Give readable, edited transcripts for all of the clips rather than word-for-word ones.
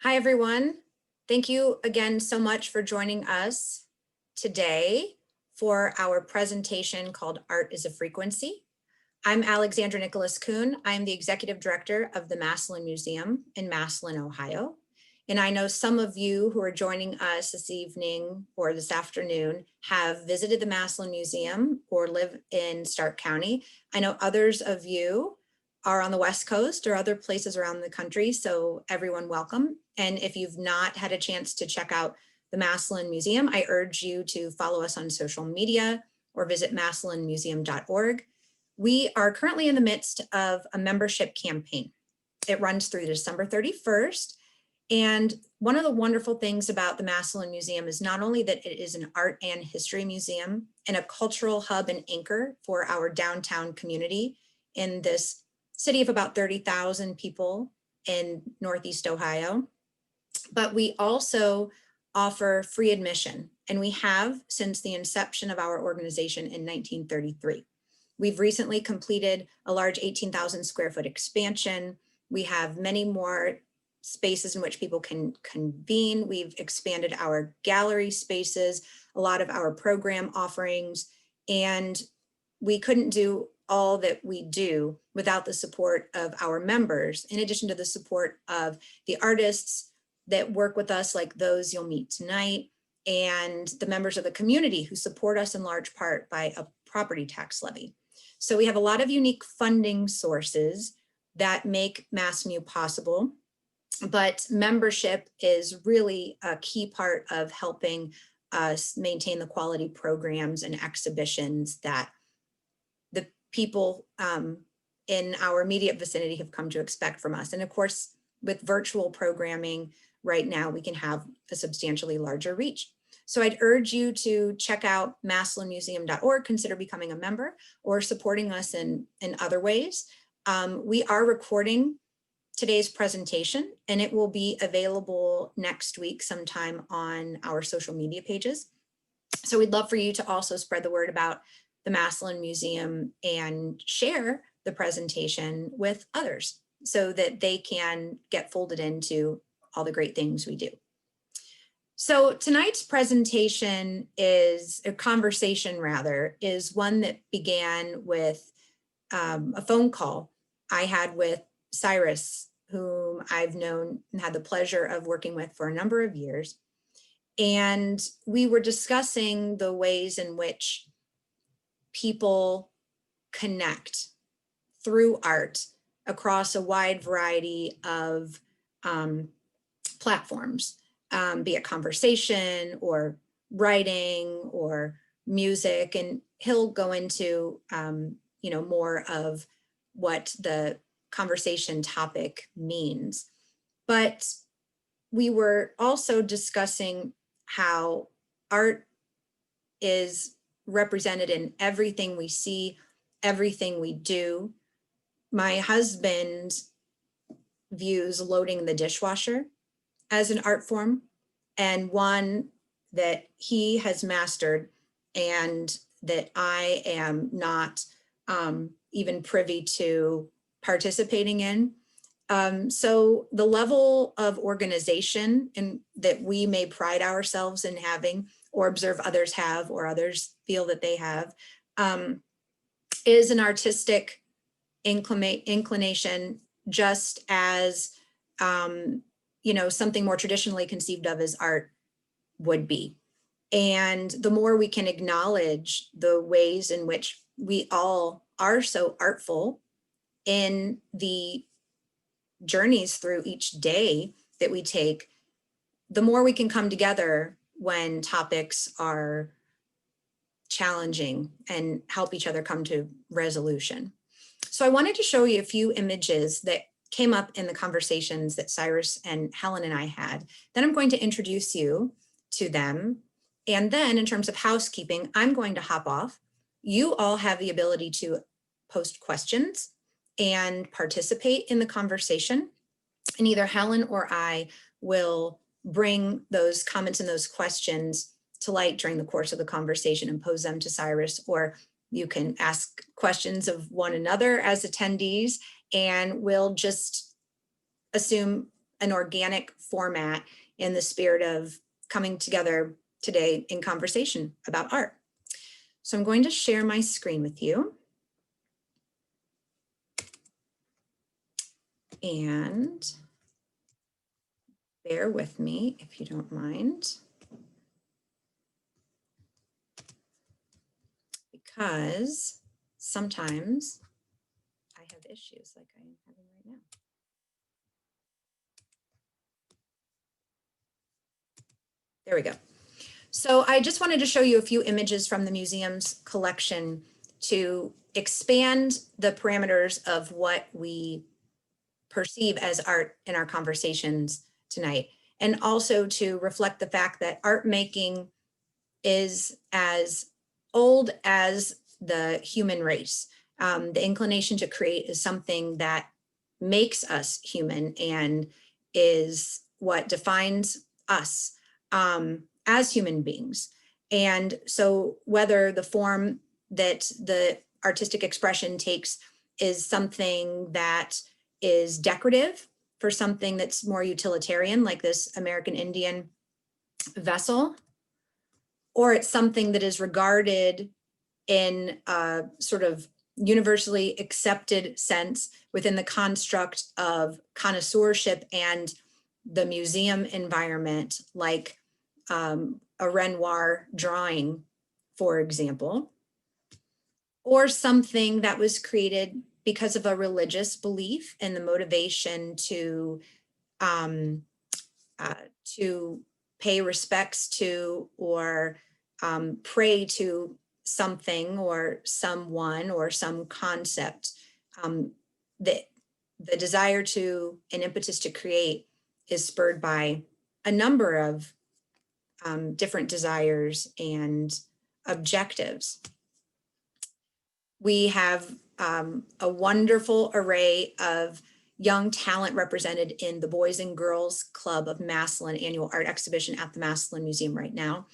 Hi, everyone. Thank you again so much for joining us today for our presentation called Art is a Frequency. I'm Alexandra Nicholas Kuhn. I'm the Executive Director of the Massillon Museum in Massillon, Ohio. And I know some of you who are joining us this evening or this afternoon have visited the Massillon Museum or live in Stark County. I know others of you are on the West Coast or other places around the country, so everyone welcome. And if you've not had a chance to check out the Massillon Museum, I urge you to follow us on social media or visit massillonmuseum.org. We are currently in the midst of a membership campaign. It runs through December 31st. And one of the wonderful things about the Massillon Museum is not only that it is an art and history museum and a cultural hub and anchor for our downtown community in this city of about 30,000 people in Northeast Ohio, but we also offer free admission, and we have since the inception of our organization in 1933. We've recently completed a large 18,000 square foot expansion. We have many more spaces in which people can convene. We've expanded our gallery spaces, a lot of our program offerings, and we couldn't do all that we do without the support of our members, in addition to the support of the artists that work with us, like those you'll meet tonight, and the members of the community who support us in large part by a property tax levy. So we have a lot of unique funding sources that make MassMu possible, but membership is really a key part of helping us maintain the quality programs and exhibitions that the people in our immediate vicinity have come to expect from us. And of course, with virtual programming right now, we can have a substantially larger reach. So I'd urge you to check out massillonmuseum.org, consider becoming a member or supporting us in other ways. We are recording today's presentation, and it will be available next week sometime on our social media pages. So we'd love for you to also spread the word about the Massillon Museum and share the presentation with others so that they can get folded into all the great things we do. So tonight's presentation is a conversation, rather, is one that began with a phone call I had with Cyrus, whom I've known and had the pleasure of working with for a number of years. And we were discussing the ways in which people connect through art across a wide variety of platforms, be it conversation or writing or music. And he'll go into more of what the conversation topic means. But we were also discussing how art is represented in everything we see, everything we do. My husband views loading the dishwasher as an art form, and one that he has mastered and that I am not even privy to participating in. So the level of organization that we may pride ourselves in having or observe others have or others feel that they have is an artistic inclination, just as something more traditionally conceived of as art would be. And the more we can acknowledge the ways in which we all are so artful in the journeys through each day that we take, the more we can come together when topics are challenging and help each other come to resolution. So I wanted to show you a few images that came up in the conversations that Cyrus and Helen and I had. Then I'm going to introduce you to them. And then in terms of housekeeping, I'm going to hop off. You all have the ability to post questions and participate in the conversation. And either Helen or I will bring those comments and those questions to light during the course of the conversation and pose them to Cyrus, or you can ask questions of one another as attendees, and we'll just assume an organic format in the spirit of coming together today in conversation about art. So I'm going to share my screen with you. And bear with me if you don't mind, because sometimes I have issues like I am having right now. There we go. So I just wanted to show you a few images from the museum's collection to expand the parameters of what we perceive as art in our conversations tonight, and also to reflect the fact that art making is as old as the human race. The inclination to create is something that makes us human and is what defines us as human beings. And so whether the form that the artistic expression takes is something that is decorative for something that's more utilitarian, like this American Indian vessel, or it's something that is regarded in a sort of universally accepted sense within the construct of connoisseurship and the museum environment, like a Renoir drawing, for example, or something that was created because of a religious belief and the motivation to pay respects to or pray to something or someone or some concept. That the desire to, an impetus to create, is spurred by a number of different desires and objectives. We have a wonderful array of young talent represented in the Boys and Girls Club of Massillon annual art exhibition at the Massillon Museum right now.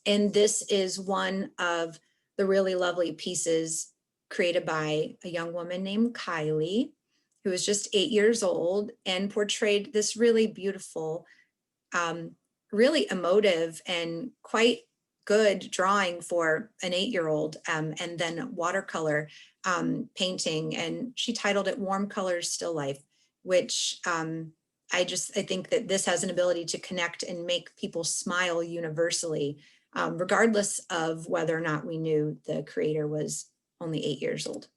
And this is one of the really lovely pieces created by a young woman named Kylie, who was just 8 years old and portrayed this really beautiful, really emotive and quite good drawing for an 8-year-old, and then watercolor painting. And she titled it Warm Colors, Still Life, which I think that this has an ability to connect and make people smile universally, regardless of whether or not we knew the creator was only 8 years old.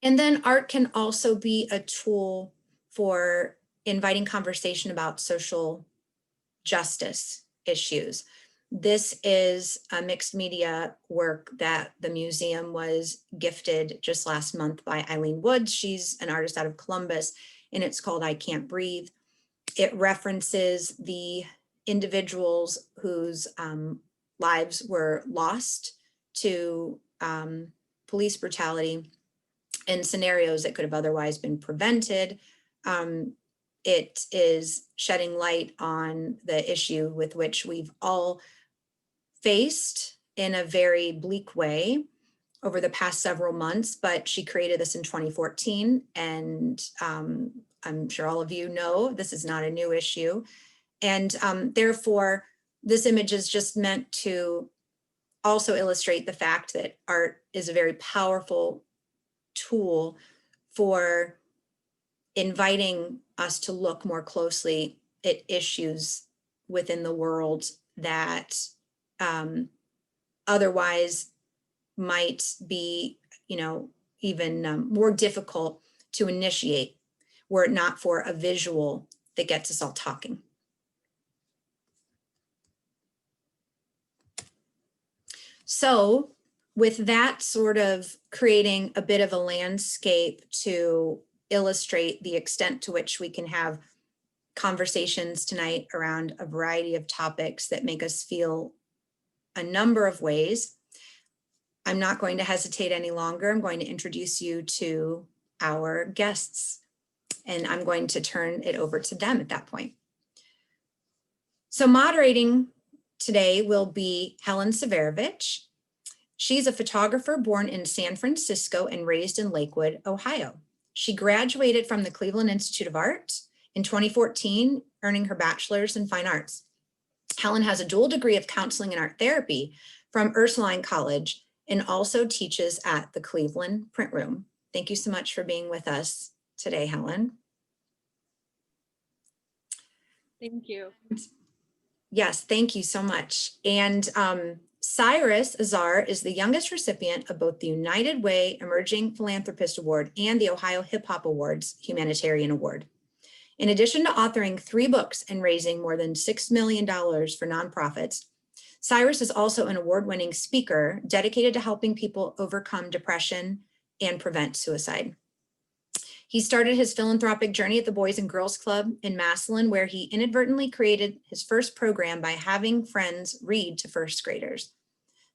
And then art can also be a tool for inviting conversation about social justice issues. This is a mixed media work that the museum was gifted just last month by Eileen Woods. She's an artist out of Columbus, and it's called I Can't Breathe. It references the individuals whose lives were lost to police brutality in scenarios that could have otherwise been prevented. It is shedding light on the issue with which we've all faced in a very bleak way over the past several months, but she created this in 2014. And I'm sure all of you know this is not a new issue. And therefore, this image is just meant to also illustrate the fact that art is a very powerful tool for inviting us to look more closely at issues within the world that otherwise might be, even more difficult to initiate were it not for a visual that gets us all talking. So with that sort of creating a bit of a landscape to illustrate the extent to which we can have conversations tonight around a variety of topics that make us feel a number of ways, I'm not going to hesitate any longer. I'm going to introduce you to our guests, and I'm going to turn it over to them at that point. So moderating today will be Helen Siverovich. She's a photographer born in San Francisco and raised in Lakewood, Ohio. She graduated from the Cleveland Institute of Art in 2014, earning her bachelor's in fine arts. Helen has a dual degree of counseling and art therapy from Ursuline College and also teaches at the Cleveland Print Room. Thank you so much for being with us today, Helen. Thank you. Yes, thank you so much. And Cyrus Ausar is the youngest recipient of both the United Way Emerging Philanthropist Award and the Ohio Hip Hop Awards Humanitarian Award. In addition to authoring 3 books and raising more than $6 million for nonprofits, Cyrus is also an award-winning speaker dedicated to helping people overcome depression and prevent suicide. He started his philanthropic journey at the Boys and Girls Club in Massillon, where he inadvertently created his first program by having friends read to first graders.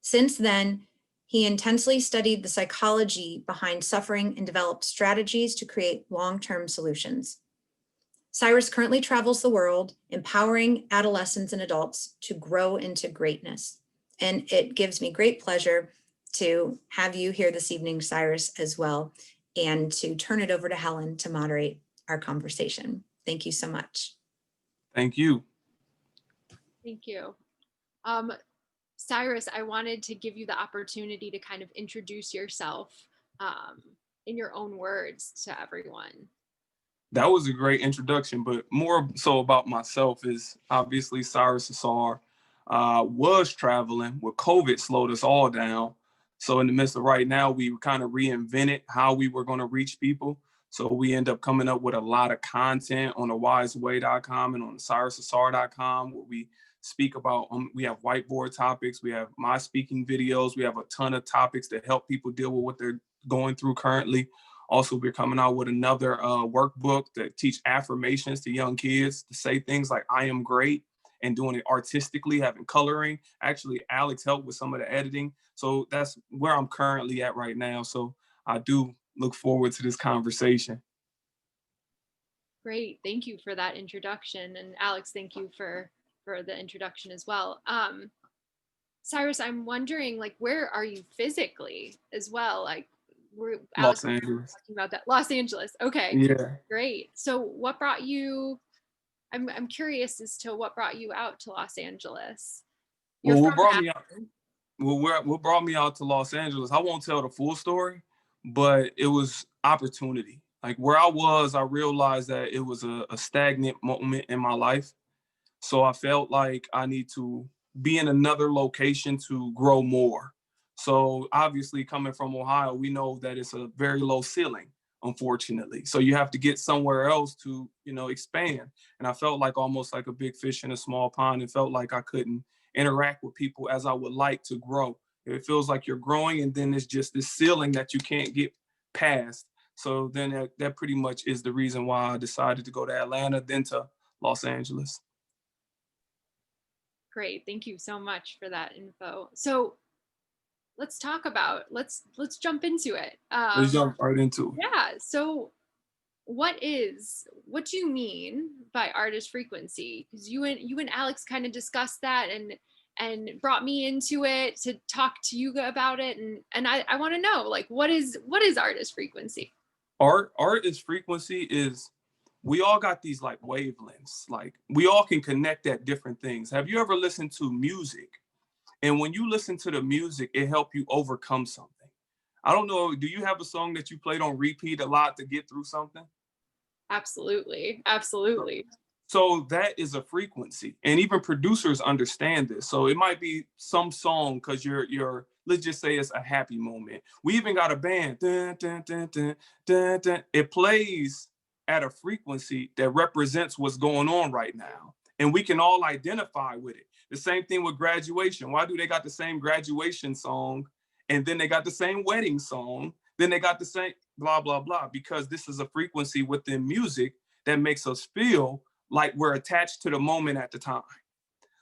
Since then, he intensely studied the psychology behind suffering and developed strategies to create long-term solutions. Cyrus currently travels the world, empowering adolescents and adults to grow into greatness. And it gives me great pleasure to have you here this evening, Cyrus, as well, and to turn it over to Helen to moderate our conversation. Thank you so much. Thank you. Thank you. Cyrus, I wanted to give you the opportunity to kind of introduce yourself in your own words to everyone. That was a great introduction, but more so about myself is obviously Cyrus Ausar. Was traveling with COVID slowed us all down. So in the midst of right now, we kind of reinvented how we were going to reach people. So we end up coming up with a lot of content on thewiseway.com and on cyrusausar.com, where we speak about, we have whiteboard topics, we have my speaking videos, we have a ton of topics that help people deal with what they're going through currently. Also, we're coming out with another workbook that teach affirmations to young kids to say things like, I am great, and doing it artistically, having coloring. Actually, Alex helped with some of the editing. So that's where I'm currently at right now. So I do look forward to this conversation. Great. Thank you for that introduction. And Alex, thank you for the introduction as well. Cyrus, I'm wondering, like, where are you physically as well? Like, Los Angeles. Talking about that. Los Angeles. Okay. Yeah. Great. So what brought you, I'm curious as to what brought you out to Los Angeles. Well, what brought me out to Los Angeles, I won't tell the full story, but it was opportunity. Like where I was, I realized that it was a stagnant moment in my life. So I felt like I need to be in another location to grow more. So obviously coming from Ohio, we know that it's a very low ceiling, unfortunately. So you have to get somewhere else to, expand. And I felt like almost like a big fish in a small pond. It felt like I couldn't interact with people as I would like to grow. It feels like you're growing and then it's just this ceiling that you can't get past. So then that pretty much is the reason why I decided to go to Atlanta, then to Los Angeles. Great. Thank you so much for that info. So let's talk about, let's jump into it. Let's jump right into it. Yeah. So what do you mean by artist frequency? Because you and Alex kind of discussed that and brought me into it to talk to you about it. And I want to know, like, what is artist frequency? Artist frequency is, we all got these like wavelengths, like we all can connect at different things. Have you ever listened to music? And when you listen to the music, it helps you overcome something. I don't know, do you have a song that you played on repeat a lot to get through something? Absolutely. So that is a frequency, and even producers understand this. So it might be some song because you're let's just say it's a happy moment. We even got a band. Dun, dun, dun, dun, dun, dun. It plays at a frequency that represents what's going on right now, and we can all identify with it. The same thing with graduation. Why do they got the same graduation song, and then they got the same wedding song, then they got the same blah blah blah? Because this is a frequency within music that makes us feel like we're attached to the moment at the time.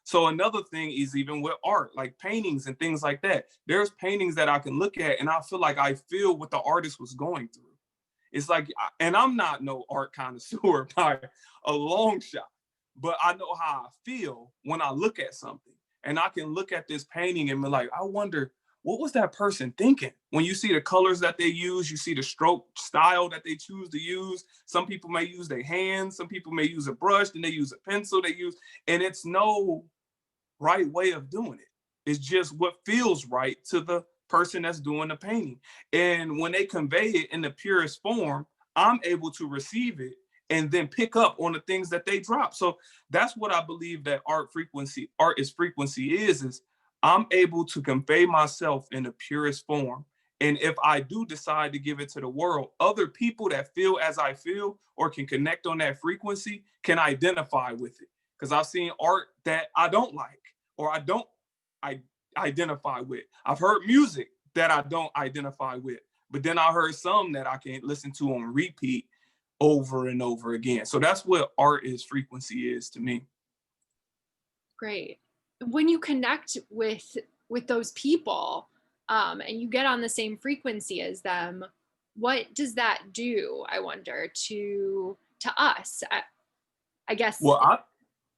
So another thing is even with art, like paintings and things like that. There's paintings that I can look at and I feel like I feel what the artist was going through. It's like, and I'm not no art connoisseur by a long shot, but I know how I feel when I look at something. And I can look at this painting and be like, I wonder what was that person thinking? When you see the colors that they use, you see the stroke style that they choose to use. Some people may use their hands, some people may use a brush, then they use a pencil, and it's no right way of doing it. It's just what feels right to the person that's doing the painting. And when they convey it in the purest form, I'm able to receive it and then pick up on the things that they drop. So that's what I believe that art is frequency is I'm able to convey myself in the purest form. And if I do decide to give it to the world, other people that feel as I feel or can connect on that frequency can identify with it. Because I've seen art that I don't like or I identify with. I've heard music that I don't identify with, but then I heard some that I can listen to on repeat over and over again. So that's what art is frequency is to me. Great. When you connect with those people, and you get on the same frequency as them, what does that do, I wonder, to us? I guess. Well,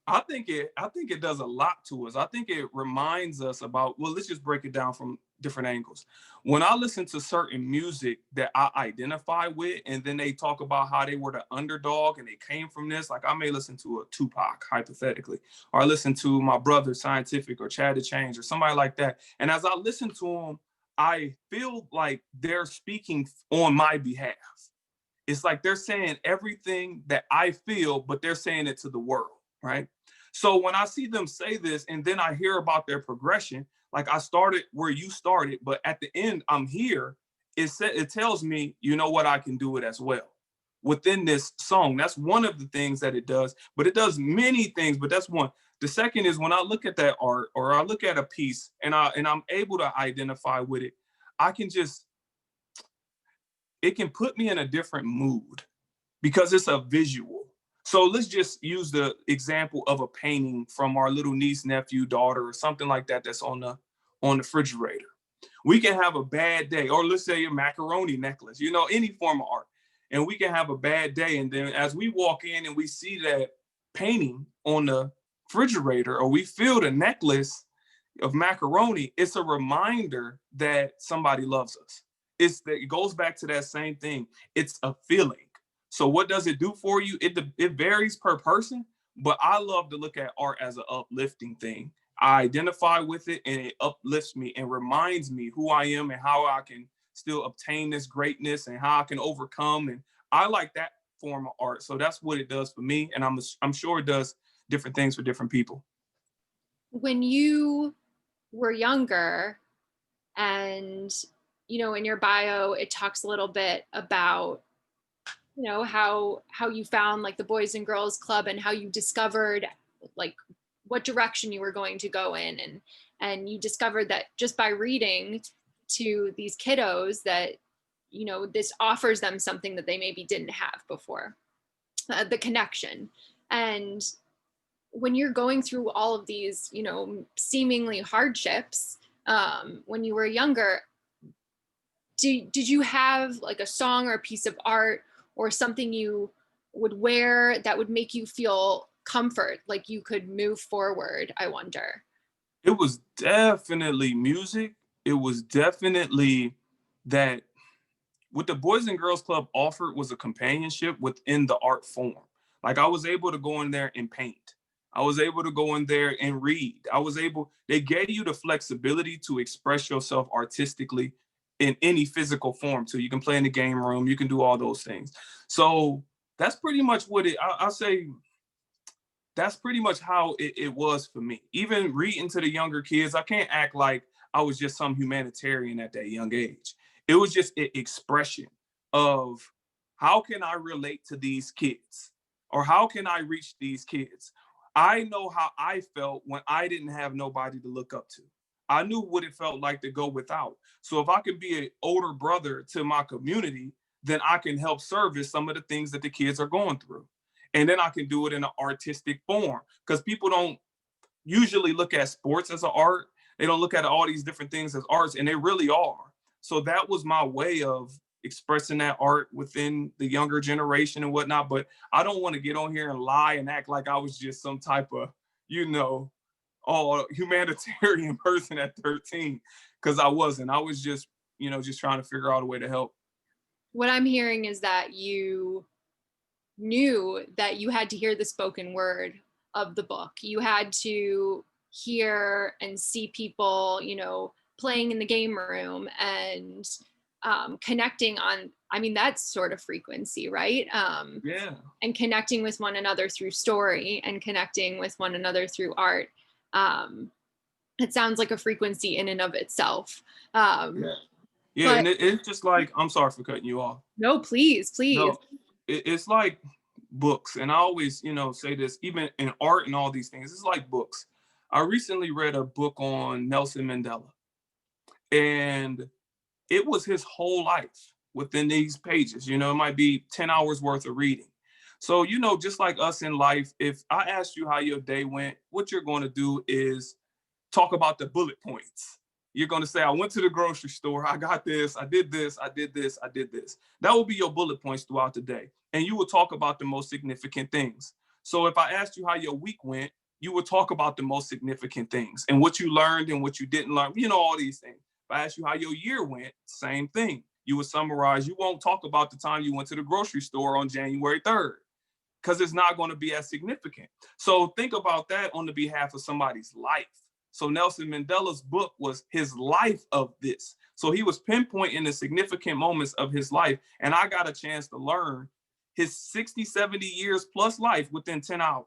I think it does a lot to us. I think it reminds us about, well, let's just break it down from different angles. When I listen to certain music that I identify with, and then they talk about how they were the underdog and they came from this, like I may listen to a Tupac, hypothetically, or I listen to my brother Scientific or Chad the Change or somebody like that. And as I listen to them, I feel like they're speaking on my behalf. It's like they're saying everything that I feel, but they're saying it to the world, right? So when I see them say this and then I hear about their progression, like I started where you started, but at the end I'm here, it tells me, you know what, I can do it as well within this song. That's one of the things that it does, but it does many things, but that's one. The second is when I look at that art or I look at a piece and I'm able to identify with it, it can put me in a different mood because it's a visual. So let's just use the example of a painting from our little niece, nephew, daughter, or something like that that's on the refrigerator. We can have a bad day, or let's say a macaroni necklace, any form of art. And we can have a bad day. And then as we walk in and we see that painting on the refrigerator, or we feel the necklace of macaroni, it's a reminder that somebody loves us. It goes back to that same thing. It's a feeling. So what does it do for you? It varies per person, but I love to look at art as an uplifting thing. I identify with it and it uplifts me and reminds me who I am and how I can still obtain this greatness and how I can overcome. And I like that form of art. So that's what it does for me. And I'm sure it does different things for different people. When you were younger, and in your bio it talks a little bit about how you found like the Boys and Girls Club and how you discovered like what direction you were going to go in, and you discovered that just by reading to these kiddos that this offers them something that they maybe didn't have before, the connection. And when you're going through all of these seemingly hardships, when you were younger, did you have like a song or a piece of art or something you would wear that would make you feel comfort, like you could move forward, I wonder? It was definitely music. It was definitely that what the Boys and Girls Club offered was a companionship within the art form. Like I was able to go in there and paint. I was able to go in there and read. They gave you the flexibility to express yourself artistically in any physical form too. You can play in the game room, you can do all those things. So that's pretty much what I'll say, that's pretty much how it was for me. Even reading to the younger kids, I can't act like I was just some humanitarian at that young age. It was just an expression of how can I relate to these kids or how can I reach these kids? I know how I felt when I didn't have nobody to look up to. I knew what it felt like to go without. So if I could be an older brother to my community, then I can help service some of the things that the kids are going through. And then I can do it in an artistic form because people don't usually look at sports as an art. They don't look at all these different things as arts, and they really are. So that was my way of expressing that art within the younger generation and whatnot. But I don't want to get on here and lie and act like I was just some type of, humanitarian person at 13. because I wasn't. I was just, just trying to figure out a way to help. What I'm hearing is that you knew that you had to hear the spoken word of the book. You had to hear and see people, playing in the game room and connecting on, I mean, that's sort of frequency, right? Yeah. And connecting with one another through story and connecting with one another through art. It sounds like a frequency in and of itself. Yeah, But and it's just like, I'm sorry for cutting you off. no, please. No, it's like books. And I always, say this, even in art and all these things, it's like books. I recently read a book on Nelson Mandela, and it was his whole life within these pages. It might be 10 hours worth of reading. So, just like us in life, if I asked you how your day went, what you're going to do is talk about the bullet points. You're going to say, I went to the grocery store, I got this, I did this, I did this, I did this. That will be your bullet points throughout the day. And you will talk about the most significant things. So if I asked you how your week went, you would talk about the most significant things and what you learned and what you didn't learn, all these things. If I asked you how your year went, same thing. You would summarize. You won't talk about the time you went to the grocery store on January 3rd, because it's not going to be as significant. So think about that on the behalf of somebody's life. So Nelson Mandela's book was his life of this. So he was pinpointing the significant moments of his life. And I got a chance to learn his 60, 70 years plus life within 10 hours.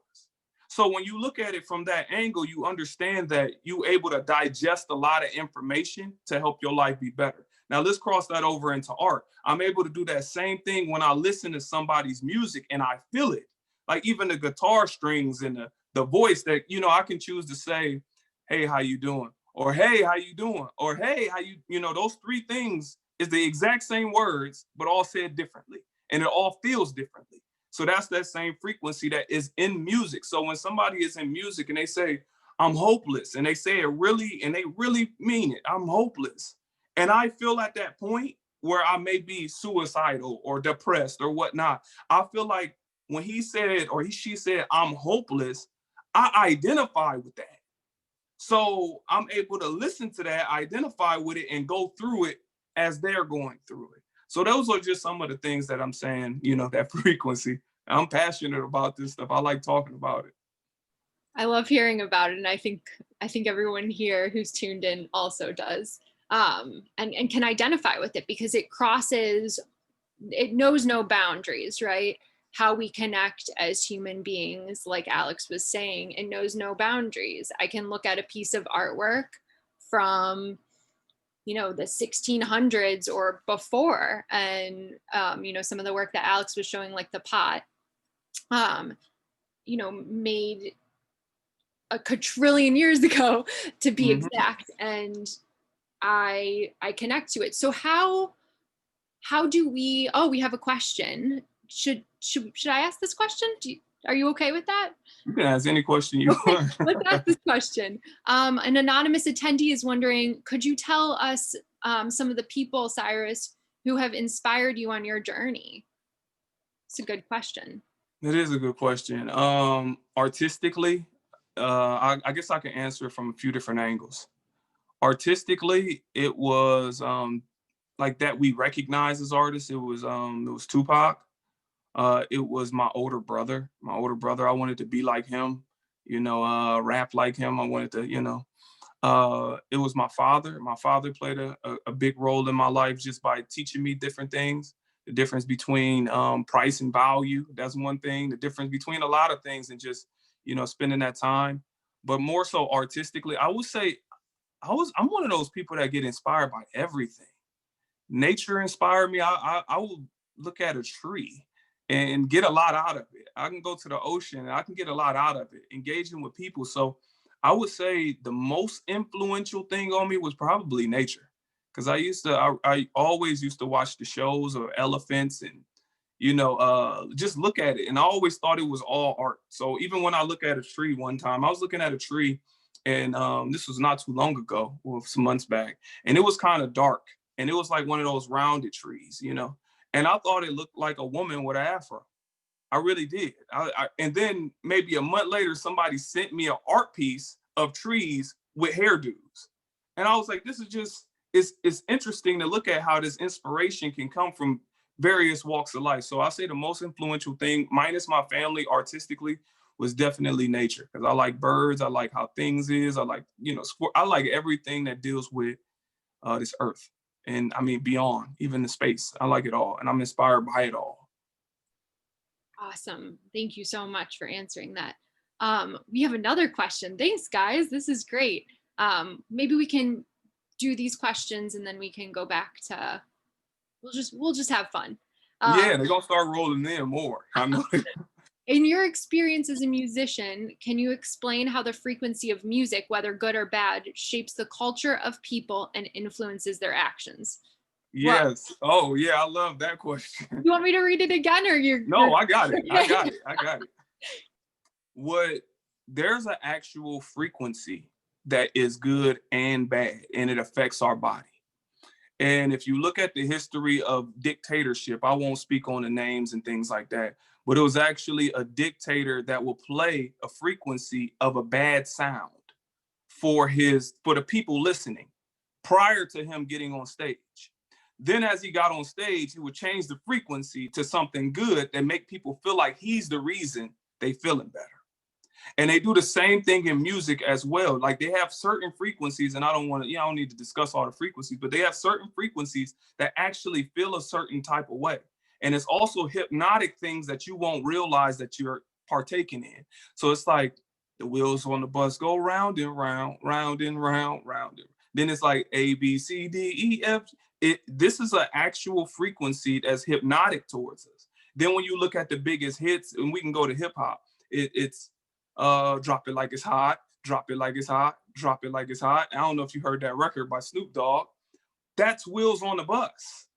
So when you look at it from that angle, you understand that you're able to digest a lot of information to help your life be better. Now let's cross that over into art. I'm able to do that same thing when I listen to somebody's music and I feel it. Like even the guitar strings and the voice that, I can choose to say, hey, how you doing? Or, hey, how you doing? Or, hey, how you, those three things is the exact same words, but all said differently. And it all feels differently. So that's that same frequency that is in music. So when somebody is in music and they say, I'm hopeless, and they say it really, and they really mean it, I'm hopeless. And I feel at that point where I may be suicidal or depressed or whatnot, I feel like when he said, or she said, I'm hopeless, I identify with that. So I'm able to listen to that, identify with it, and go through it as they're going through it. So those are just some of the things that I'm saying, that frequency. I'm passionate about this stuff. I like talking about it. I love hearing about it. And I think everyone here who's tuned in also does. And can identify with it because it knows no boundaries, right? How we connect as human beings, like Alex was saying, it knows no boundaries. I can look at a piece of artwork from the 1600s or before, and some of the work that Alex was showing, like the pot, made a quadrillion years ago, to be exact, and I connect to it. So how do we? Oh, we have a question. Should I ask this question? Are you okay with that? You can ask any question you want. Let's ask this question. An anonymous attendee is wondering, could you tell us some of the people, Cyrus, who have inspired you on your journey? It's a good question. It is a good question. Artistically, I guess I can answer it from a few different angles. Artistically, it was like that we recognize as artists. It was Tupac. It was my older brother. I wanted to be like him, rap like him. I wanted to, it was my father. My father played a big role in my life just by teaching me different things. The difference between price and value. That's one thing. The difference between a lot of things and just, spending that time. But more so artistically, I would say I'm one of those people that get inspired by everything. Nature inspired me. I will look at a tree and get a lot out of it. I can go to the ocean and I can get a lot out of it, engaging with people. So I would say the most influential thing on me was probably nature. Because I always used to watch the shows of elephants and, just look at it. And I always thought it was all art. So even when I look at a tree one time, I was looking at a tree and this was not too long ago, well, some months back, and it was kind of dark. And it was like one of those rounded trees, and I thought it looked like a woman with an afro. I really did. And then maybe a month later, somebody sent me an art piece of trees with hairdos. And I was like, this is just, it's interesting to look at how this inspiration can come from various walks of life. So I say the most influential thing, minus my family artistically, was definitely nature. Because I like birds, I like how things is, I like, sport, I like everything that deals with this earth. And I mean beyond, even the space. I like it all. And I'm inspired by it all. Awesome. Thank you so much for answering that. We have another question. Thanks, guys. This is great. Maybe we can do these questions and then we can go back to, we'll just have fun. Yeah, they're gonna start rolling in more. I know. In your experience as a musician, can you explain how the frequency of music, whether good or bad, shapes the culture of people and influences their actions? Yes. Oh, yeah, I love that question. You want me to read it again, or No, I got it. I got it. There's an actual frequency that is good and bad, and it affects our body. And if you look at the history of dictatorship, I won't speak on the names and things like that, but it was actually a dictator that will play a frequency of a bad sound for the people listening prior to him getting on stage. Then as he got on stage, he would change the frequency to something good that make people feel like he's the reason they feeling better. And they do the same thing in music as well. Like they have certain frequencies, and I don't need to discuss all the frequencies, but they have certain frequencies that actually feel a certain type of way. And it's also hypnotic things that you won't realize that you're partaking in. So it's like the wheels on the bus go round and round, round and round, round and then it's like A, B, C, D, E, F. This is an actual frequency that's hypnotic towards us. Then when you look at the biggest hits, and we can go to hip hop, it's drop it like it's hot, drop it like it's hot, drop it like it's hot. I don't know if you heard that record by Snoop Dogg. That's wheels on the bus.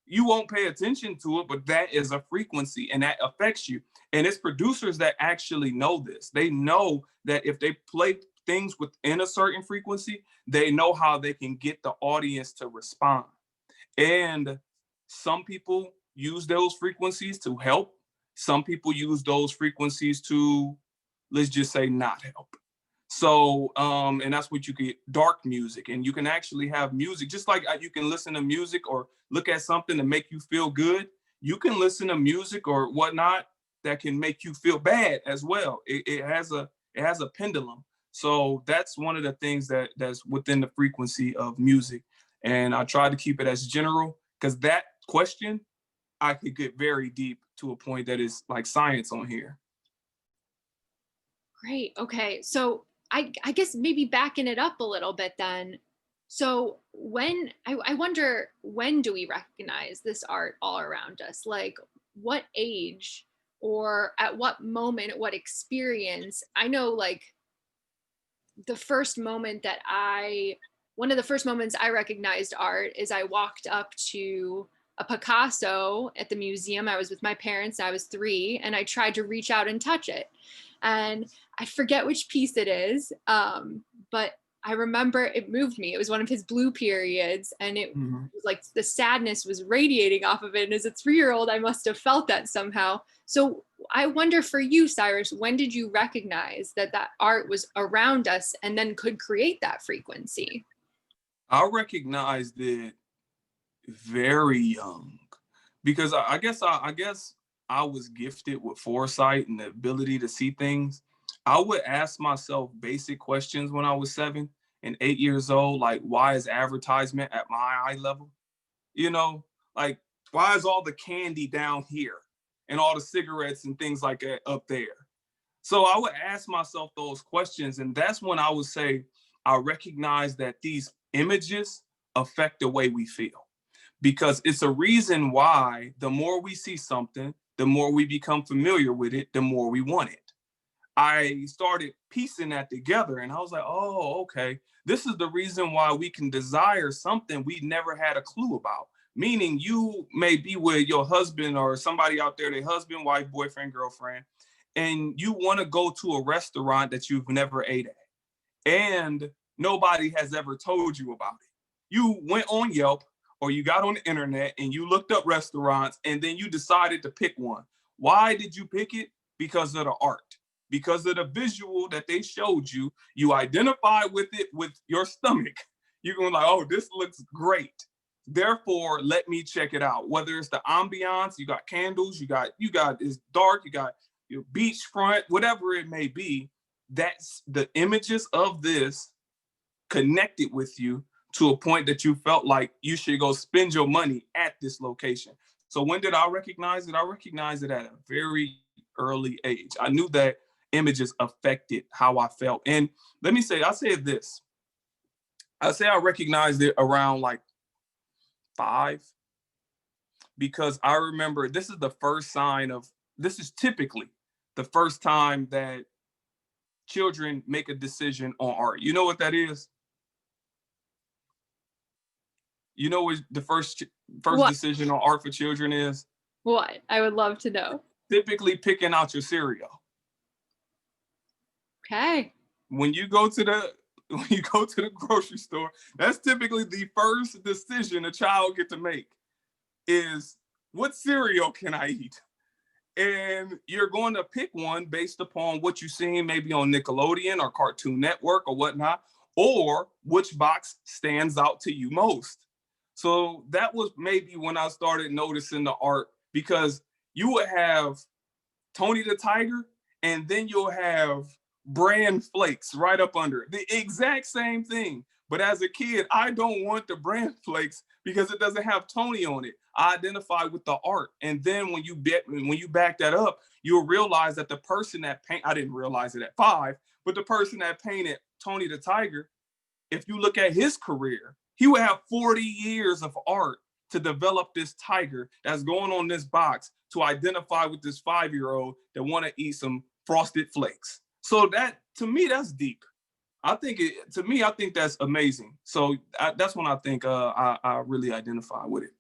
You won't pay attention to it, but that is a frequency and that affects you. And it's producers that actually know this. They know that if they play things within a certain frequency, they know how they can get the audience to respond. And some people use those frequencies to help. Some people use those frequencies to, let's just say, not help. So, and that's what you get, dark music. And you can actually have music, just like you can listen to music or look at something to make you feel good. You can listen to music or whatnot that can make you feel bad as well. It has a pendulum. So that's one of the things that's within the frequency of music. And I try to keep it as general, because that question, I could get very deep to a point that is like science on here. Great. Okay. So I guess maybe backing it up a little bit then. So I wonder, when do we recognize this art all around us? Like what age or at what moment, what experience? I know like one of the first moments I recognized art is I walked up to a Picasso at the museum. I was with my parents, I was 3, and I tried to reach out and touch it. And I forget which piece it is, but I remember it moved me. It was one of his blue periods, and it was like the sadness was radiating off of it. And as a 3-year-old, I must have felt that somehow. So I wonder for you, Cyrus, when did you recognize that art was around us and then could create that frequency? I recognized it very young, because I guess I was gifted with foresight and the ability to see things. I would ask myself basic questions when I was 7 and 8 years old, like, why is advertisement at my eye level? Like, why is all the candy down here and all the cigarettes and things like that up there? So I would ask myself those questions. And that's when I would say, I recognize that these images affect the way we feel, because it's a reason why the more we see something, the more we become familiar with it, the more we want it. I started piecing that together and I was like, oh, okay. This is the reason why we can desire something we never had a clue about. Meaning you may be with your husband or somebody out there, their husband, wife, boyfriend, girlfriend, and you want to go to a restaurant that you've never ate at. And nobody has ever told you about it. You went on Yelp or you got on the internet and you looked up restaurants and then you decided to pick one. Why did you pick it? Because of the art, because of the visual that they showed you. You identify with it with your stomach. You're going like, oh, this looks great. Therefore, let me check it out. Whether it's the ambiance, you got candles, you got it's dark, you got your beachfront, whatever it may be. That's the images of this connected with you to a point that you felt like you should go spend your money at this location. So when did I recognize it? I recognized it at a very early age. I knew that images affected how I felt. And let me say, I said this. I say I recognized it around like 5, because I remember this is typically the first time that children make a decision on art. You know what that is? You know what the first What? decision on art for children is? What? I would love to know. Typically picking out your cereal. Okay. When you go to the grocery store, that's typically the first decision a child get to make is, what cereal can I eat? And you're going to pick one based upon what you've seen maybe on Nickelodeon or Cartoon Network or whatnot, or which box stands out to you most. So that was maybe when I started noticing the art, because you would have Tony the Tiger, and then you'll have Bran Flakes right up under it. The exact same thing. But as a kid, I don't want the Bran Flakes because it doesn't have Tony on it. I identify with the art. And then when you back that up, you'll realize that the person that I didn't realize it at 5, but the person that painted Tony the Tiger, if you look at his career, he would have 40 years of art to develop this tiger that's going on this box to identify with this 5-year-old that want to eat some Frosted Flakes. So that, to me, that's deep. I think that's amazing. So that's when I think I really identify with it.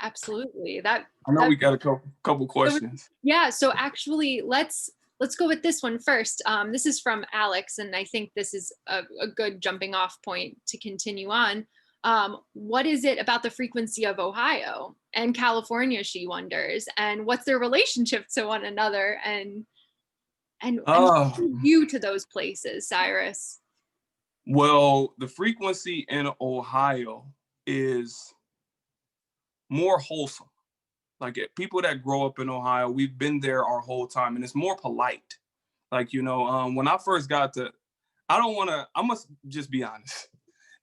Absolutely. I know we got a couple questions. Yeah. So actually, let's go with this one first. This is from Alex, and I think this is a good jumping off point to continue on. What is it about the frequency of Ohio and California, she wonders, and what's their relationship to one another, and you to those places, Cyrus? Well, the frequency in Ohio is more wholesome. Like, people that grow up in Ohio, we've been there our whole time, and it's more polite. Like, when I first got to, I must just be honest.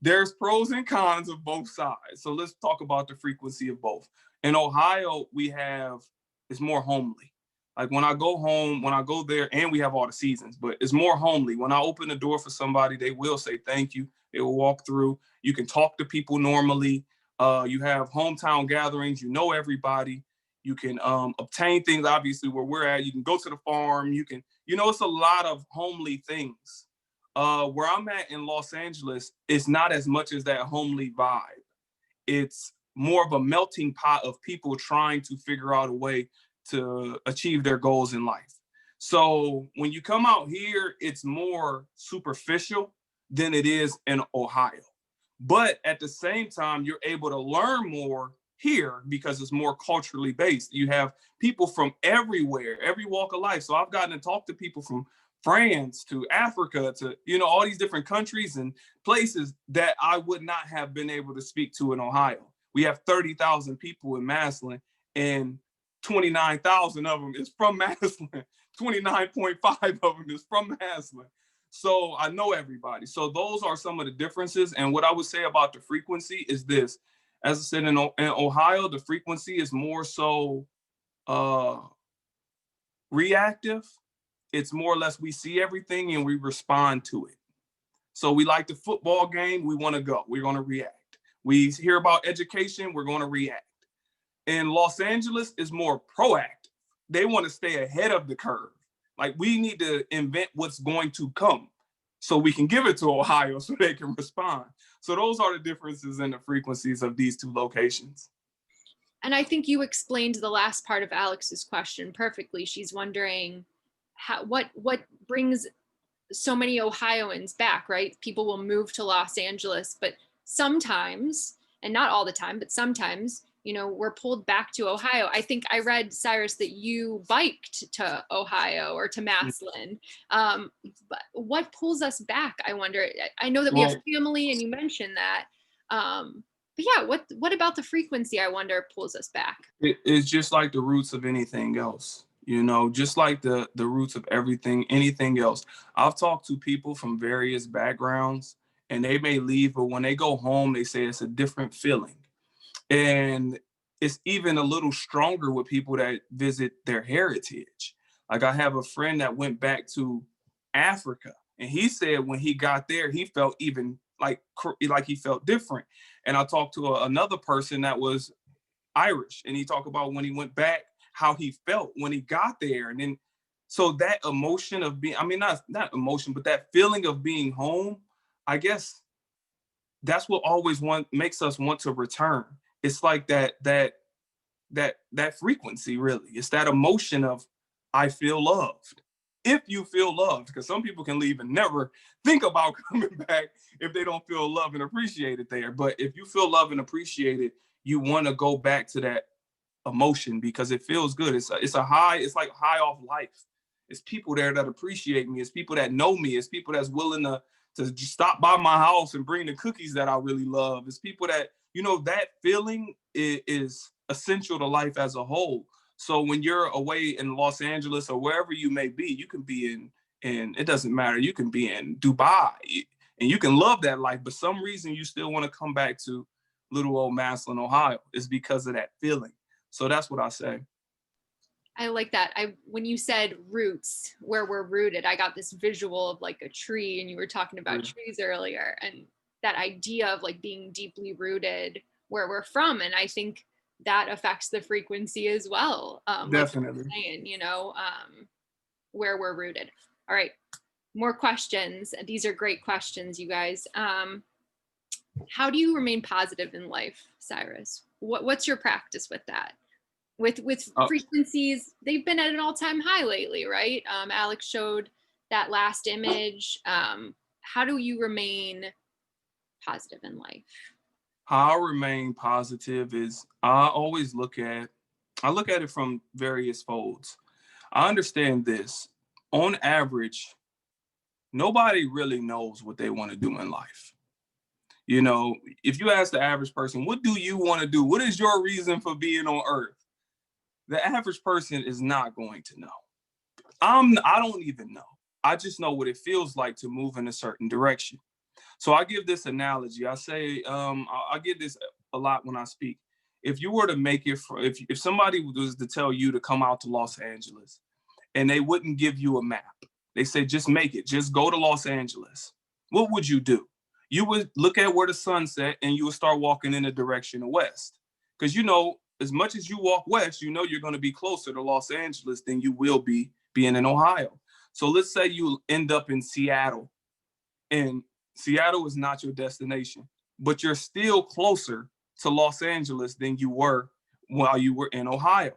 There's pros and cons of both sides. So let's talk about the frequency of both. In Ohio, it's more homely. Like, when I go there, and we have all the seasons, but it's more homely. When I open the door for somebody, they will say thank you. They will walk through. You can talk to people normally. You have hometown gatherings. You know everybody. You can obtain things, obviously, where we're at. You can go to the farm. It's a lot of homely things. Where I'm at in Los Angeles, it's not as much as that homely vibe. It's more of a melting pot of people trying to figure out a way to achieve their goals in life. So when you come out here, it's more superficial than it is in Ohio. But at the same time, you're able to learn more here because it's more culturally based. You have people from everywhere, every walk of life. So I've gotten to talk to people from France to Africa to, all these different countries and places that I would not have been able to speak to in Ohio. We have 30,000 people in Massillon, and 29,000 of them is from Massillon. 29.5 of them is from Massillon. So I know everybody. So those are some of the differences. And what I would say about the frequency is this. As I said, in Ohio, the frequency is more so reactive. It's more or less we see everything and we respond to it. So we like the football game, we want to go. We're going to react. We hear about education, we're going to react. In Los Angeles, is more proactive. They want to stay ahead of the curve. Like, we need to invent what's going to come so we can give it to Ohio so they can respond. So those are the differences in the frequencies of these two locations. And I think you explained the last part of Alex's question perfectly. She's wondering what brings so many Ohioans back, right? People will move to Los Angeles, but sometimes, and not all the time, but sometimes, you know, we're pulled back to Ohio. I think I read, Cyrus, that you biked to Ohio or to Massillon. But what pulls us back, I wonder? I know that we have family, and you mentioned that. But yeah, what about the frequency, I wonder, pulls us back? It's just like the roots of anything else, you know, just like the roots of anything else. I've talked to people from various backgrounds, and they may leave, but when they go home, they say it's a different feeling. And it's even a little stronger with people that visit their heritage. Like, I have a friend that went back to Africa, and he said when he got there, he felt even like he felt different. And I talked to another person that was Irish, and he talked about when he went back, how he felt when he got there. And then, so that emotion of being, I mean, not emotion, but that feeling of being home, I guess that's what always makes us want to return. It's like that frequency, really. It's that emotion of, I feel loved. If you feel loved, because some people can leave and never think about coming back if they don't feel loved and appreciated there. But if you feel loved and appreciated, you want to go back to that emotion because it feels good. It's a high. It's like high off life. It's people there that appreciate me. It's people that know me. It's people that's willing to just stop by my house and bring the cookies that I really love. It's people that, you know, that feeling is essential to life as a whole. So when you're away in Los Angeles or wherever you may be, you can be in it doesn't matter. You can be in Dubai and you can love that life, but some reason you still want to come back to little old Massillon, Ohio. Is because of that feeling. So that's what I say. I like that. When you said roots, where we're rooted, I got this visual of like a tree, and you were talking about trees earlier, and that idea of like being deeply rooted where we're from. And I think that affects the frequency as well. Definitely. Like saying, you know, where we're rooted. All right, more questions. These are great questions, you guys. How do you remain positive in life, Cyrus? What's your practice with that? With frequencies, they've been at an all-time high lately, right? Alex showed that last image. How do you remain positive in life? How I remain positive is I look at it from various folds. I understand this. On average, nobody really knows what they want to do in life. You know, if you ask the average person, what do you want to do? What is your reason for being on earth? The average person is not going to know. I don't even know. I just know what it feels like to move in a certain direction. So I give this analogy. I say, I give this a lot when I speak. If you were to make it, if somebody was to tell you to come out to Los Angeles and they wouldn't give you a map, they say, just make it, just go to Los Angeles. What would you do? You would look at where the sun set and you would start walking in the direction of west. Because, you know, as much as you walk west, you know you're going to be closer to Los Angeles than you will be being in Ohio. So let's say you end up in Seattle, and Seattle is not your destination, but you're still closer to Los Angeles than you were while you were in Ohio.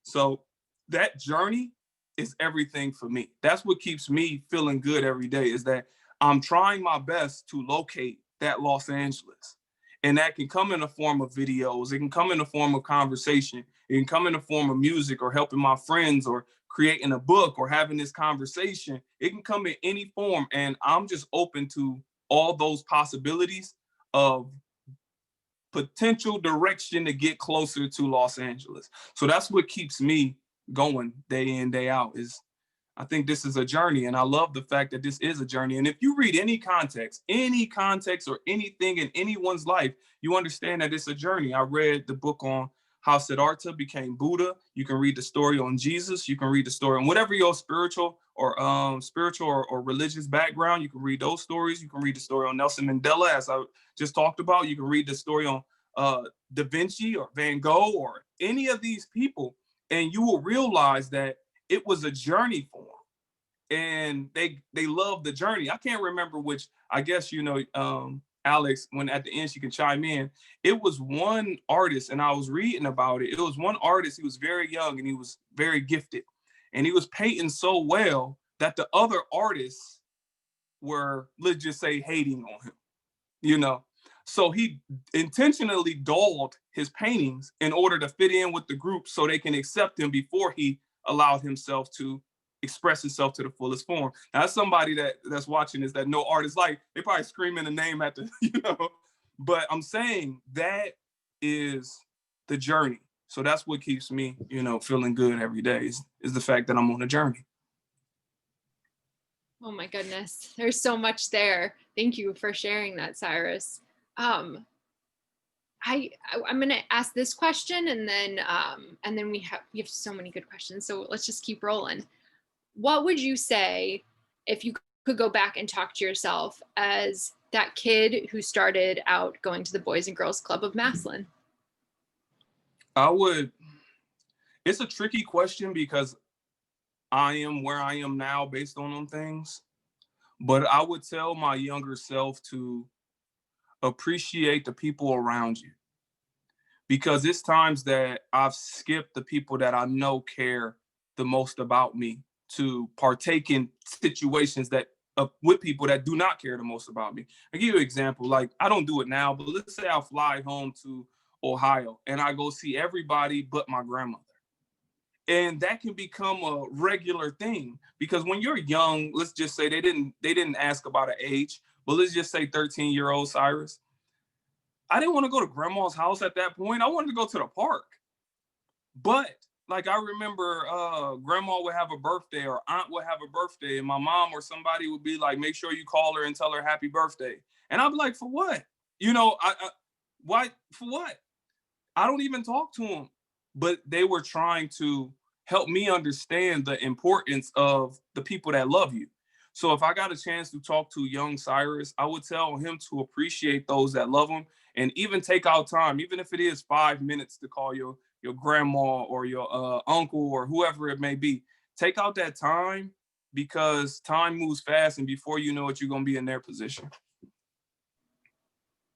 So that journey is everything for me. That's what keeps me feeling good every day, is that I'm trying my best to locate that Los Angeles. And that can come in the form of videos. It can come in the form of conversation. It can come in the form of music or helping my friends or creating a book or having this conversation. It can come in any form. And I'm just open to all those possibilities of potential direction to get closer to Los Angeles. So that's what keeps me going day in, day out. Is I think this is a journey, and I love the fact that this is a journey. And if you read any context or anything in anyone's life, you understand that it's a journey. I read the book on how Siddhartha became Buddha. You can read the story on Jesus. You can read the story on whatever your spiritual or religious background. You can read those stories. You can read the story on Nelson Mandela, as I just talked about. You can read the story on Da Vinci or Van Gogh or any of these people, and you will realize that it was a journey for them, and they love the journey. I can't remember which. I guess Alex, when at the end she can chime in. It was one artist, and I was reading about it. It was one artist. He was very young and he was very gifted, and he was painting so well that the other artists were, let's just say, hating on him. So he intentionally dulled his paintings in order to fit in with the group so they can accept him before he allowed himself to express himself to the fullest form. Now, that's somebody that's watching this that no art is like, they probably screaming the name at the, but I'm saying that is the journey. So that's what keeps me, feeling good every day is the fact that I'm on a journey. Oh my goodness, there's so much there. Thank you for sharing that, Cyrus. I'm going to ask this question, and then we have so many good questions. So let's just keep rolling. What would you say if you could go back and talk to yourself as that kid who started out going to the Boys and Girls Club of Maslin? It's a tricky question because I am where I am now based on them things. But I would tell my younger self to appreciate the people around you, because it's times that I've skipped the people that I know care the most about me to partake in situations that with people that do not care the most about me. I'll give you an example. Like, I don't do it now, but let's say I fly home to Ohio and I go see everybody but my grandmother. And that can become a regular thing, because when you're young, let's just say they didn't ask about an age, but let's just say 13-year-old Cyrus. I didn't want to go to grandma's house at that point. I wanted to go to the park. But like, I remember grandma would have a birthday or aunt would have a birthday, and my mom or somebody would be like, make sure you call her and tell her happy birthday. And I'd be like, for what? Why? For what? I don't even talk to them. But they were trying to help me understand the importance of the people that love you. So if I got a chance to talk to young Cyrus, I would tell him to appreciate those that love him, and even take out time, even if it is 5 minutes, to call your grandma or your uncle or whoever it may be. Take out that time, because time moves fast, and before you know it, you're going to be in their position.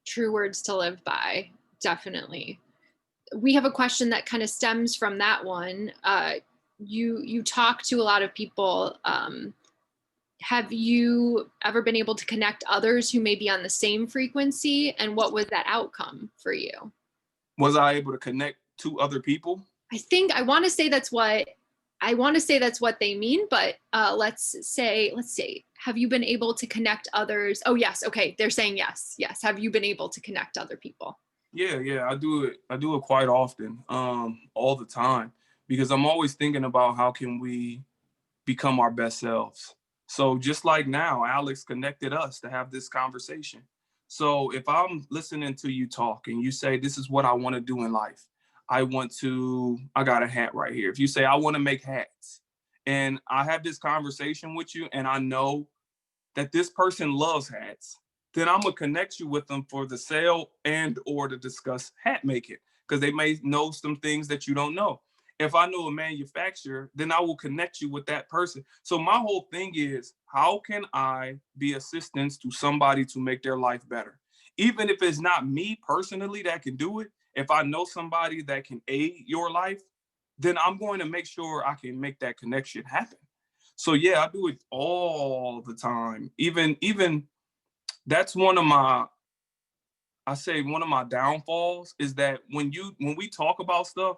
True words to live by, definitely. We have a question that kind of stems from that one. You talk to a lot of people. Have you ever been able to connect others who may be on the same frequency? And what was that outcome for you? Was I able to connect to other people? I want to say that's what they mean, but let's say, have you been able to connect others? Oh, yes. Okay. They're saying yes. Yes. Have you been able to connect other people? Yeah, I do it quite often, all the time, because I'm always thinking about how can we become our best selves. So just like now, Alex connected us to have this conversation. So if I'm listening to you talk and you say, this is what I want to do in life, I got a hat right here. If you say, I want to make hats, and I have this conversation with you and I know that this person loves hats, then I'm gonna connect you with them for the sale and or to discuss hat making, because they may know some things that you don't know. If I know a manufacturer, then I will connect you with that person. So my whole thing is, how can I be assistance to somebody to make their life better? Even if it's not me personally that can do it, if I know somebody that can aid your life, then I'm going to make sure I can make that connection happen. So yeah, I do it all the time. Even that's one of my downfalls is that when we talk about stuff,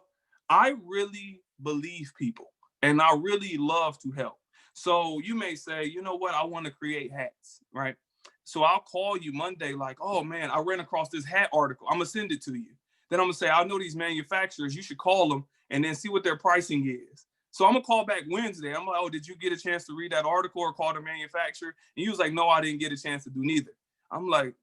I really believe people and I really love to help. So you may say, you know what, I want to create hats, right? So I'll call you Monday like, oh man, I ran across this hat article. I'm gonna send it to you. Then I'm gonna say, I know these manufacturers, you should call them and then see what their pricing is. So I'm gonna call back Wednesday. I'm like, oh, did you get a chance to read that article or call the manufacturer? And he was like, no, I didn't get a chance to do neither. I'm like,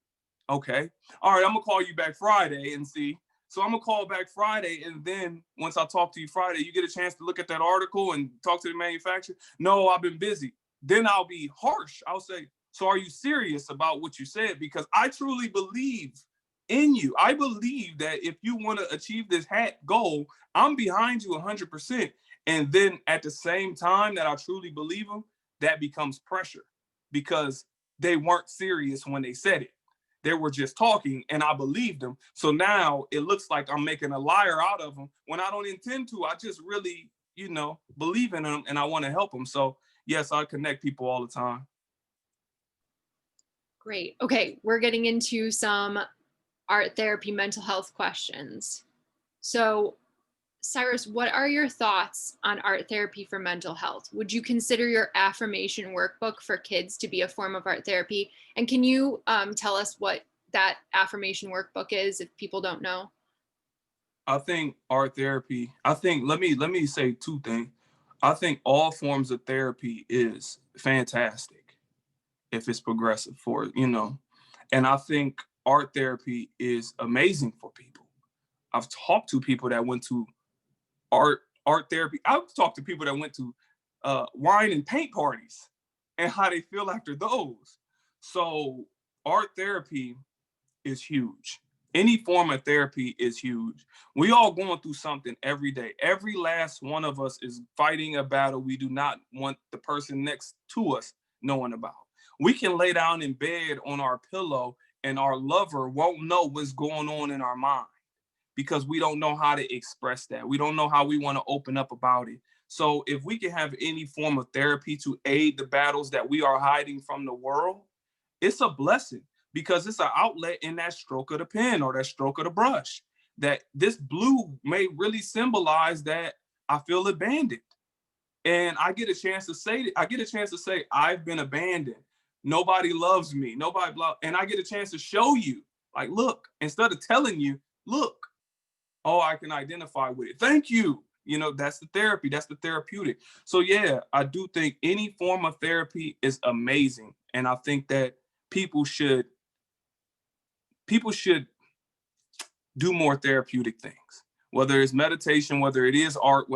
okay. All right, I'm gonna call you back Friday and see. So I'm gonna call back Friday, and then once I talk to you Friday, you get a chance to look at that article and talk to the manufacturer. No, I've been busy. Then I'll be harsh. I'll say, so are you serious about what you said? Because I truly believe in you. I believe that if you want to achieve this hat goal, I'm behind you 100%. And then at the same time that I truly believe them, that becomes pressure, because they weren't serious when they said it. They were just talking and I believed them. So now it looks like I'm making a liar out of them when I don't intend to. I just really, believe in them and I want to help them. So yes, I connect people all the time. Great. Okay, we're getting into some art therapy mental health questions. So Cyrus, what are your thoughts on art therapy for mental health? Would you consider your affirmation workbook for kids to be a form of art therapy? And can you tell us what that affirmation workbook is if people don't know? I think art therapy, let me say two things. I think all forms of therapy is fantastic if it's progressive for, and I think art therapy is amazing for people. I've talked to people that went to art therapy. I've talked to people that went to wine and paint parties and how they feel after those. So art therapy is huge. Any form of therapy is huge. We all going through something every day. Every last one of us is fighting a battle we do not want the person next to us knowing about. We can lay down in bed on our pillow and our lover won't know what's going on in our mind because we don't know how to express that. We don't know how we want to open up about it. So if we can have any form of therapy to aid the battles that we are hiding from the world, it's a blessing because it's an outlet in that stroke of the pen or that stroke of the brush. That this blue may really symbolize that I feel abandoned. And I get a chance to say, I've been abandoned. Nobody loves me. Nobody blah. And I get a chance to show you, like, look, instead of telling you, look, oh, I can identify with it. Thank you. That's the therapy. That's the therapeutic. So yeah, I do think any form of therapy is amazing. And I think that people should do more therapeutic things, whether it's meditation, whether it is art,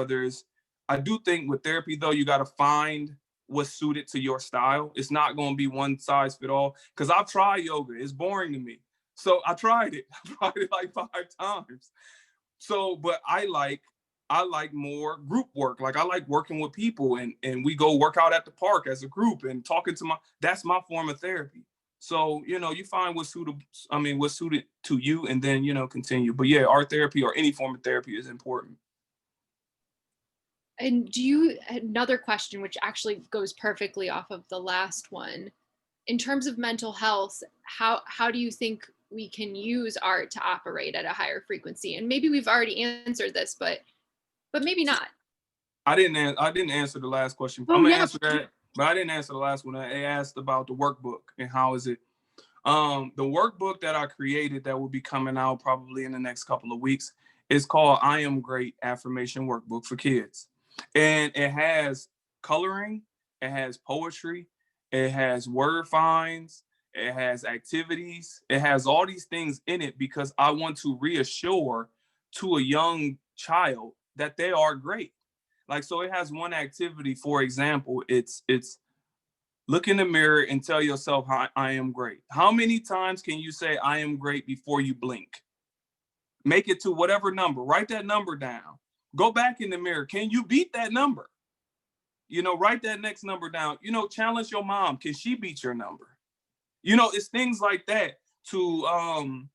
I do think with therapy though, you got to find what's suited to your style. It's not going to be one size fit all. Cause I've tried yoga. It's boring to me. So I tried it. I tried it like 5 times. So, but I like more group work. Like I like working with people and we go work out at the park as a group and talking to that's my form of therapy. So, you find what's suited to you and then, continue. But yeah, art therapy or any form of therapy is important. And another question, which actually goes perfectly off of the last one, in terms of mental health, how do you think we can use art to operate at a higher frequency? And maybe we've already answered this, but maybe not. I didn't answer the last question. Oh, I'm gonna yeah. answer that, but I didn't answer the last one. I asked about the workbook and how is it. The workbook that I created that will be coming out probably in the next couple of weeks is called I Am Great Affirmation Workbook for Kids. And it has coloring, it has poetry, it has word finds, it has activities, it has all these things in it because I want to reassure to a young child that they are great. Like, so it has one activity, for example, it's look in the mirror and tell yourself, I am great. How many times can you say I am great before you blink? Make it to whatever number. Write that number down. Go back in the mirror. Can you beat that number? Write that next number down. Challenge your mom. Can she beat your number? It's things like that to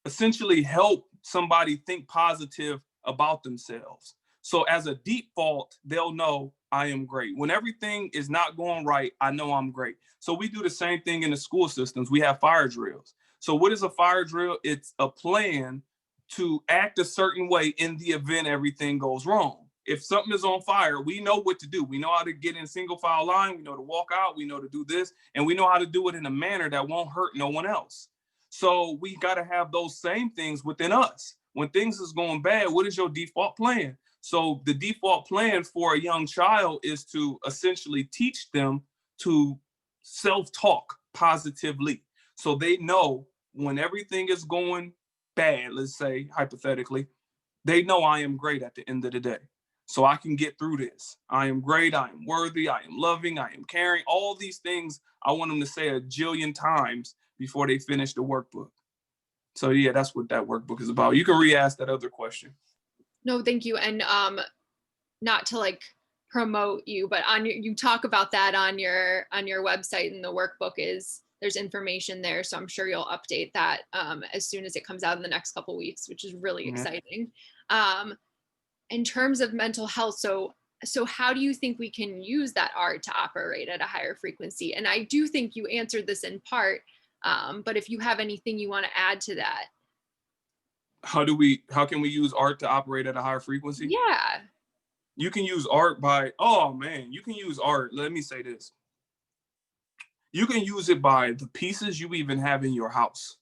essentially help somebody think positive about themselves. So as a default, they'll know I am great. When everything is not going right, I know I'm great. So we do the same thing in the school systems. We have fire drills. So what is a fire drill? It's a plan to act a certain way in the event everything goes wrong. If something is on fire, we know what to do. We know how to get in single file line. We know to walk out. We know to do this. And we know how to do it in a manner that won't hurt no one else. So we got to have those same things within us. When things is going bad, what is your default plan? So the default plan for a young child is to essentially teach them to self-talk positively. So they know when everything is going bad, let's say hypothetically, they know I am great at the end of the day. So I can get through this. I am great. I am worthy. I am loving. I am caring. All these things I want them to say a jillion times before they finish the workbook. So yeah, that's what that workbook is about. You can re-ask that other question. No, thank you. And not to like promote you, but you talk about that on your website, and the workbook there's information there. So I'm sure you'll update that as soon as it comes out in the next couple of weeks, which is really exciting. In terms of mental health, so how do you think we can use that art to operate at a higher frequency? And I do think you answered this in part, But if you have anything you want to add to that. How can we use art to operate at a higher frequency? Yeah. You can use art by, oh man, you can use art. Let me say this. You can use it by the pieces you even have in your house.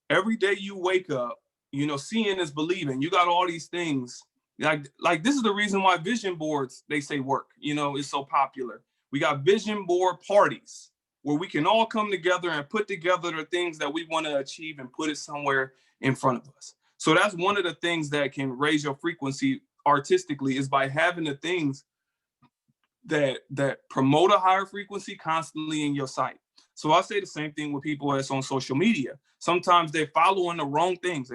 Every day you wake up, seeing is believing. You got all these things. Like this is the reason why vision boards, they say work, is so popular. We got vision board parties where we can all come together and put together the things that we want to achieve and put it somewhere in front of us. So that's one of the things that can raise your frequency artistically, is by having the things that promote a higher frequency constantly in your sight. So I say the same thing with people that's on social media. Sometimes they're following the wrong things.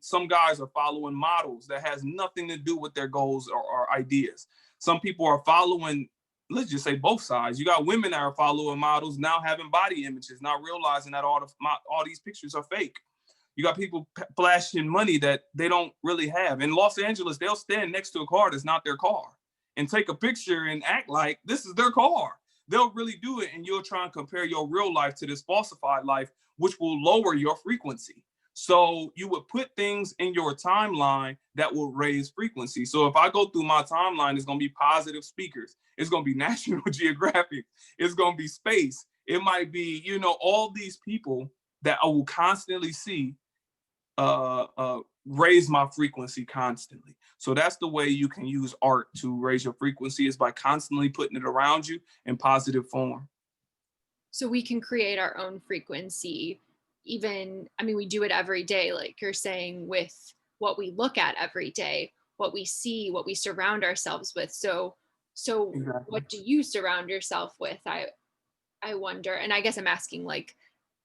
Some guys are following models that has nothing to do with their goals or ideas. Some people are following, let's just say both sides. You got women that are following models, now having body images, not realizing that all these pictures are fake. You got people flashing money that they don't really have. In Los Angeles, they'll stand next to a car that's not their car and take a picture and act like this is their car. They'll really do it, and you'll try and compare your real life to this falsified life, which will lower your frequency. So you would put things in your timeline that will raise frequency. So if I go through my timeline, it's going to be positive speakers. It's going to be National Geographic. It's going to be space. It might be, all these people that I will constantly see raise my frequency constantly. So that's the way you can use art to raise your frequency, is by constantly putting it around you in positive form. So we can create our own frequency. We do it every day, like you're saying, with what we look at every day, what we see, what we surround ourselves with. So exactly. What do you surround yourself with? I wonder, and I guess I'm asking, like,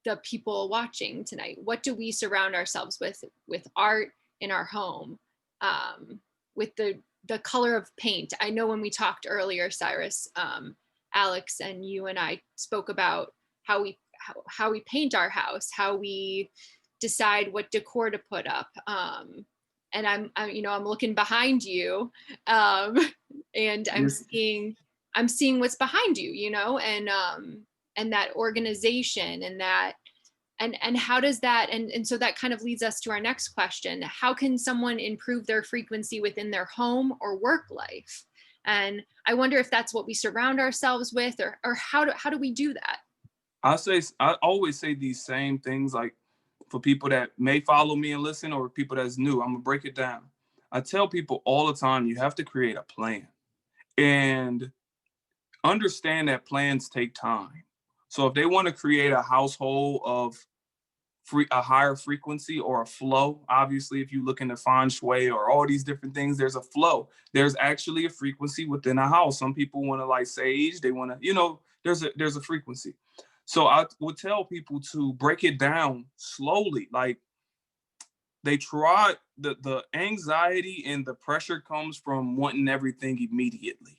the people watching tonight, what do we surround ourselves with art in our home, with the color of paint? I know when we talked earlier, Cyrus, Alex and you and I spoke about how we paint our house, how we decide what decor to put up. And I'm looking behind you, and I'm seeing what's behind you, and that organization and how does that, and so that kind of leads us to our next question. How can someone improve their frequency within their home or work life? And I wonder if that's what we surround ourselves with, or how do we do that? I always say these same things, like for people that may follow me and listen, or people that's new. I'm gonna break it down. I tell people all the time, you have to create a plan and understand that plans take time. So if they want to create a household of a higher frequency or a flow, obviously, if you look into feng shui or all these different things, there's a flow. There's actually a frequency within a house. Some people want to like sage. They want to, there's a frequency. So I would tell people to break it down slowly. Like, they try, the anxiety and the pressure comes from wanting everything immediately.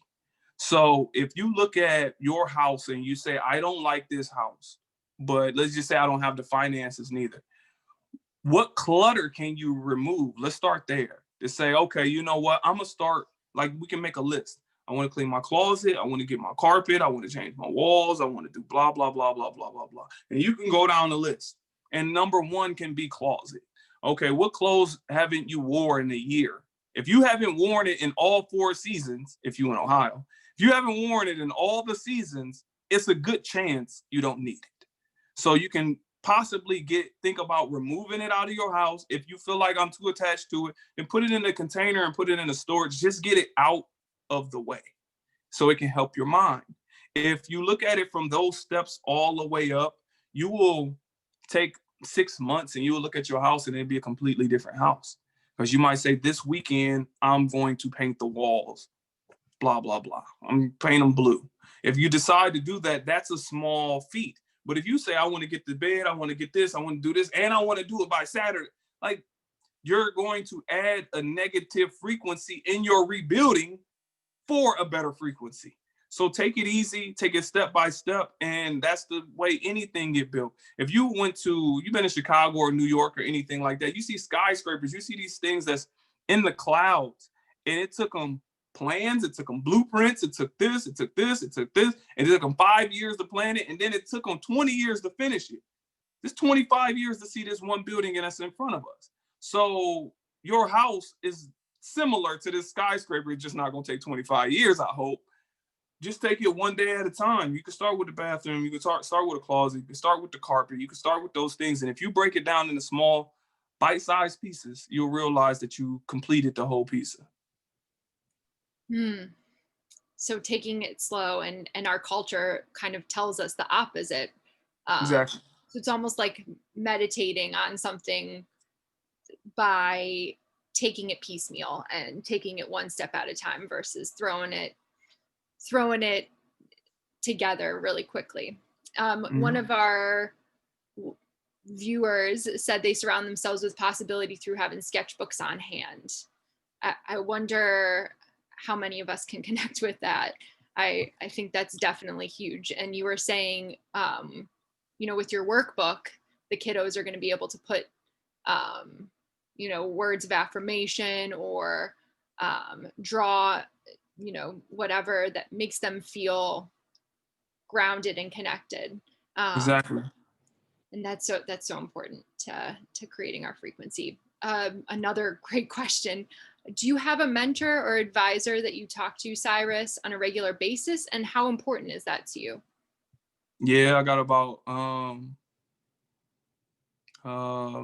So if you look at your house and you say, I don't like this house, but let's just say I don't have the finances neither. What clutter can you remove? Let's start there. To say, okay, you know what? I'm gonna start, like, we can make a list. I want to clean my closet. I want to get my carpet. I want to change my walls. I want to do blah, blah, blah, blah, blah, blah, blah. And you can go down the list. And number one can be closet. Okay, what clothes haven't you worn in a year? If you haven't worn it in all 4 seasons, if you're in Ohio, if you haven't worn it in all the seasons, it's a good chance you don't need it. So you can possibly think about removing it out of your house. If you feel like I'm too attached to it, and put it in a container and put it in a storage. Just get it out of the way so it can help your mind. If you look at it from those steps all the way up, you will take 6 months and you will look at your house and it'll be a completely different house. Because you might say, this weekend, I'm going to paint the walls, blah, blah, blah. I'm paint them blue. If you decide to do that, that's a small feat. But if you say, I want to get the bed, I want to get this, I want to do this, and I want to do it by Saturday, like, you're going to add a negative frequency in your rebuilding for a better frequency. So take it easy, take it step by step, and that's the way anything get built. If you've been in Chicago or New York or anything like that, you see skyscrapers, you see these things that's in the clouds, and it took them plans, it took them blueprints, it took this, it took this, it took this, and it took them 5 years to plan it, and then it took them 20 years to finish it. It's 25 years to see this one building and that's in front of us. So your house is similar to this skyscraper. It's just not going to take 25 years, I hope. Just take it one day at a time. You can start with the bathroom. You can start with a closet. You can start with the carpet. You can start with those things. And if you break it down into small, bite-sized pieces, you'll realize that you completed the whole pizza. So taking it slow, and our culture kind of tells us the opposite. Exactly. So it's almost like meditating on something by taking it piecemeal and taking it one step at a time versus throwing it together really quickly. One of our viewers said they surround themselves with possibility through having sketchbooks on hand. I wonder how many of us can connect with that. I think that's definitely huge. And you were saying, with your workbook, the kiddos are going to be able to put, words of affirmation or draw, whatever that makes them feel grounded and connected. Exactly. And that's so important to creating our frequency. Another great question. Do you have a mentor or advisor that you talk to, Cyrus, on a regular basis? And how important is that to you? Yeah, I got about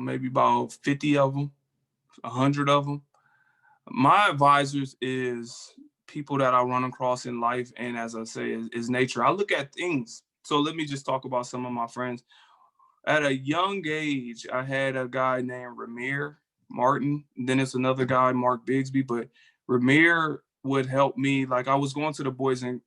maybe about 50 of them, 100 of them. My advisors is people that I run across in life, and as I say, is nature. I look at things. So let me just talk about some of my friends. At a young age, I had a guy named Ramir Martin. Then it's another guy, Mark Bigsby. But Ramir would help me. Like I was going to the boys, and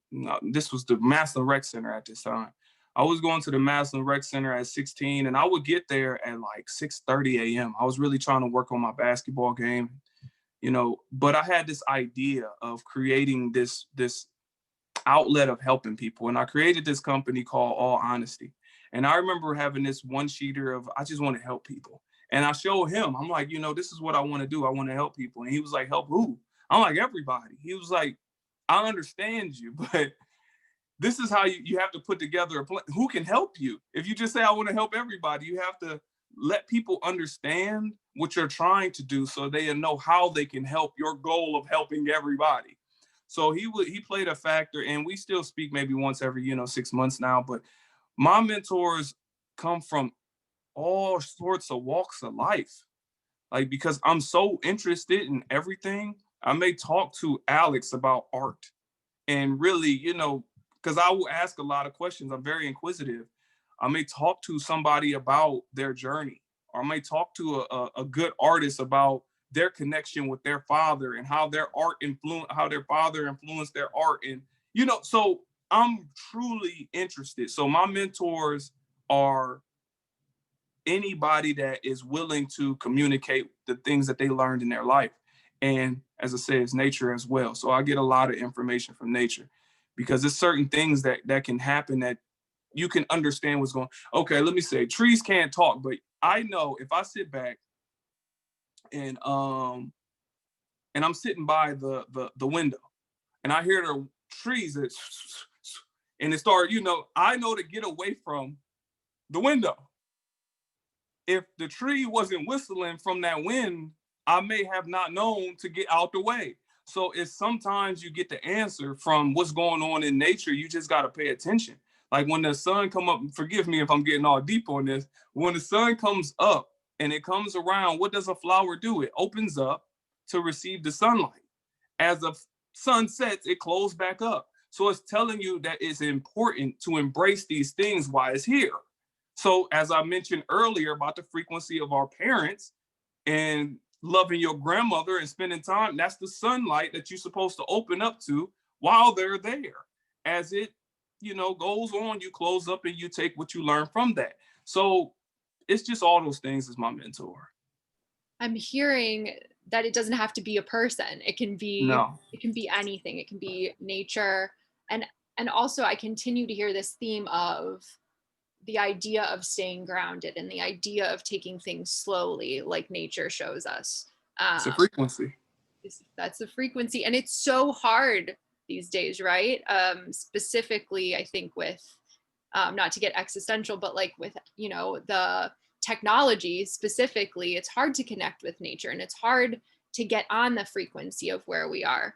this was the Maslin Rec Center at this time. I was going to the Maslin Rec Center at 16, and I would get there at like 6:30 a.m. I was really trying to work on my basketball game, but I had this idea of creating this outlet of helping people. And I created this company called All Honesty. And I remember having this one sheeter of, I just want to help people. And I showed him, I'm like, this is what I want to do. I want to help people. And he was like, help who? I'm like, everybody. He was like, I understand you, but this is how you have to put together a plan. Who can help you? If you just say, I want to help everybody, you have to let people understand what you're trying to do so they know how they can help your goal of helping everybody. So he played a factor, and we still speak maybe once every 6 months now. But my mentors come from all sorts of walks of life. Like, because I'm so interested in everything, I may talk to Alex about art, and really, because I will ask a lot of questions. I'm very inquisitive. I may talk to somebody about their journey, or I may talk to a good artist about their connection with their father and how their father influenced their art. And, so I'm truly interested. So my mentors are anybody that is willing to communicate the things that they learned in their life. And as I said, it's nature as well. So I get a lot of information from nature, because there's certain things that can happen that you can understand what's going on. Okay, let me say, trees can't talk, but I know if I sit back and I'm sitting by the window and I hear the trees and it start, I know to get away from the window. If the tree wasn't whistling from that wind, I may have not known to get out the way. So it's sometimes you get the answer from what's going on in nature. You just got to pay attention. Like when the sun come up, forgive me if I'm getting all deep on this. When the sun comes up and it comes around, what does a flower do? It opens up to receive the sunlight. As the sun sets, it closes back up. So it's telling you that it's important to embrace these things while it's here. So as I mentioned earlier about the frequency of our parents and loving your grandmother and spending time, that's the sunlight that you're supposed to open up to while they're there. As it, goes on, you close up and you take what you learn from that. So it's just all those things as my mentor. I'm hearing that it doesn't have to be a person. It can be anything. It can be nature. And also I continue to hear this theme of the idea of staying grounded and the idea of taking things slowly, like nature shows us. It's a frequency. That's the frequency. And it's so hard these days, right? Specifically, I think with, not to get existential, but like with, you know, the technology specifically, it's hard to connect with nature, and it's hard to get on the frequency of where we are.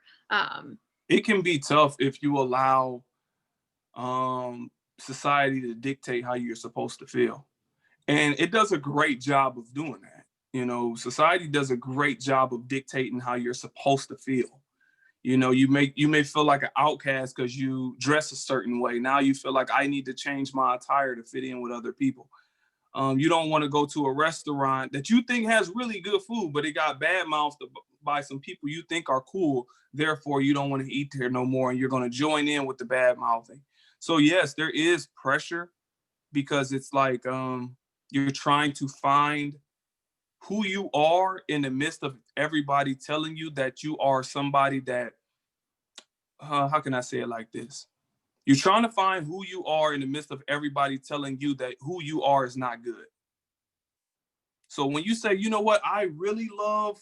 It can be tough if you allow society to dictate how you're supposed to feel. And it does a great job of doing that. You know, society does a great job of dictating how you're supposed to feel. You know, you may feel like an outcast because you dress a certain way. Now you feel like I need to change my attire to fit in with other people. You don't want to go to a restaurant that you think has really good food, but it got bad mouthed by some people you think are cool. Therefore, you don't want to eat there no more, and you're going to join in with the bad mouthing. So yes, there is pressure because it's like you're trying to find who you are in the midst of everybody telling you that you are somebody that, how can I say it like this? You're trying to find who you are in the midst of everybody telling you that who you are is not good. So when you say, you know what, I really love,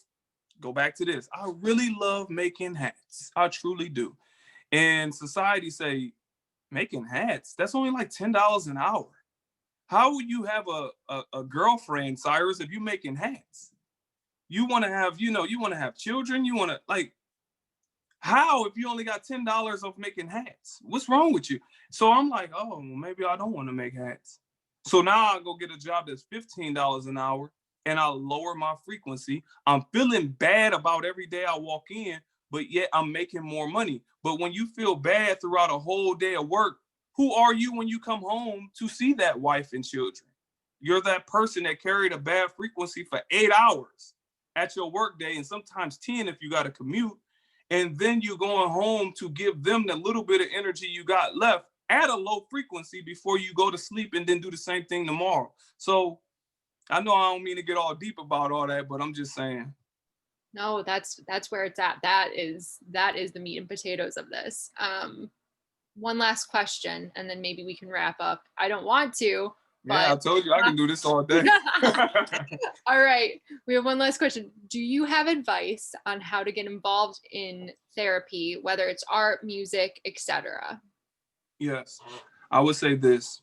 go back to this, I really love making hats. I truly do. And society say, making hats, that's only like $10 an hour. How would you have a girlfriend, Cyrus, if you're making hats? You want to have, you want to have children. You want to like, how if you only got $10 of making hats? What's wrong with you? So I'm like, oh, well, maybe I don't want to make hats. So now I go get a job that's $15 an hour and I'll lower my frequency. I'm feeling bad about every day I walk in, but yet I'm making more money. But when you feel bad throughout a whole day of work, who are you when you come home to see that wife and children? You're that person that carried a bad frequency for 8 hours at your work day, and sometimes 10 if you got to commute. And then you're going home to give them the little bit of energy you got left at a low frequency before you go to sleep and then do the same thing tomorrow. So I know I don't mean to get all deep about all that, but I'm just saying. No, that's where it's at. That is the meat and potatoes of this. One last question, and then maybe we can wrap up. I don't want to, but yeah, I told you I can do this all day. All right, we have one last question. Do you have advice on how to get involved in therapy, whether it's art, music, etc.? Yes, I would say this.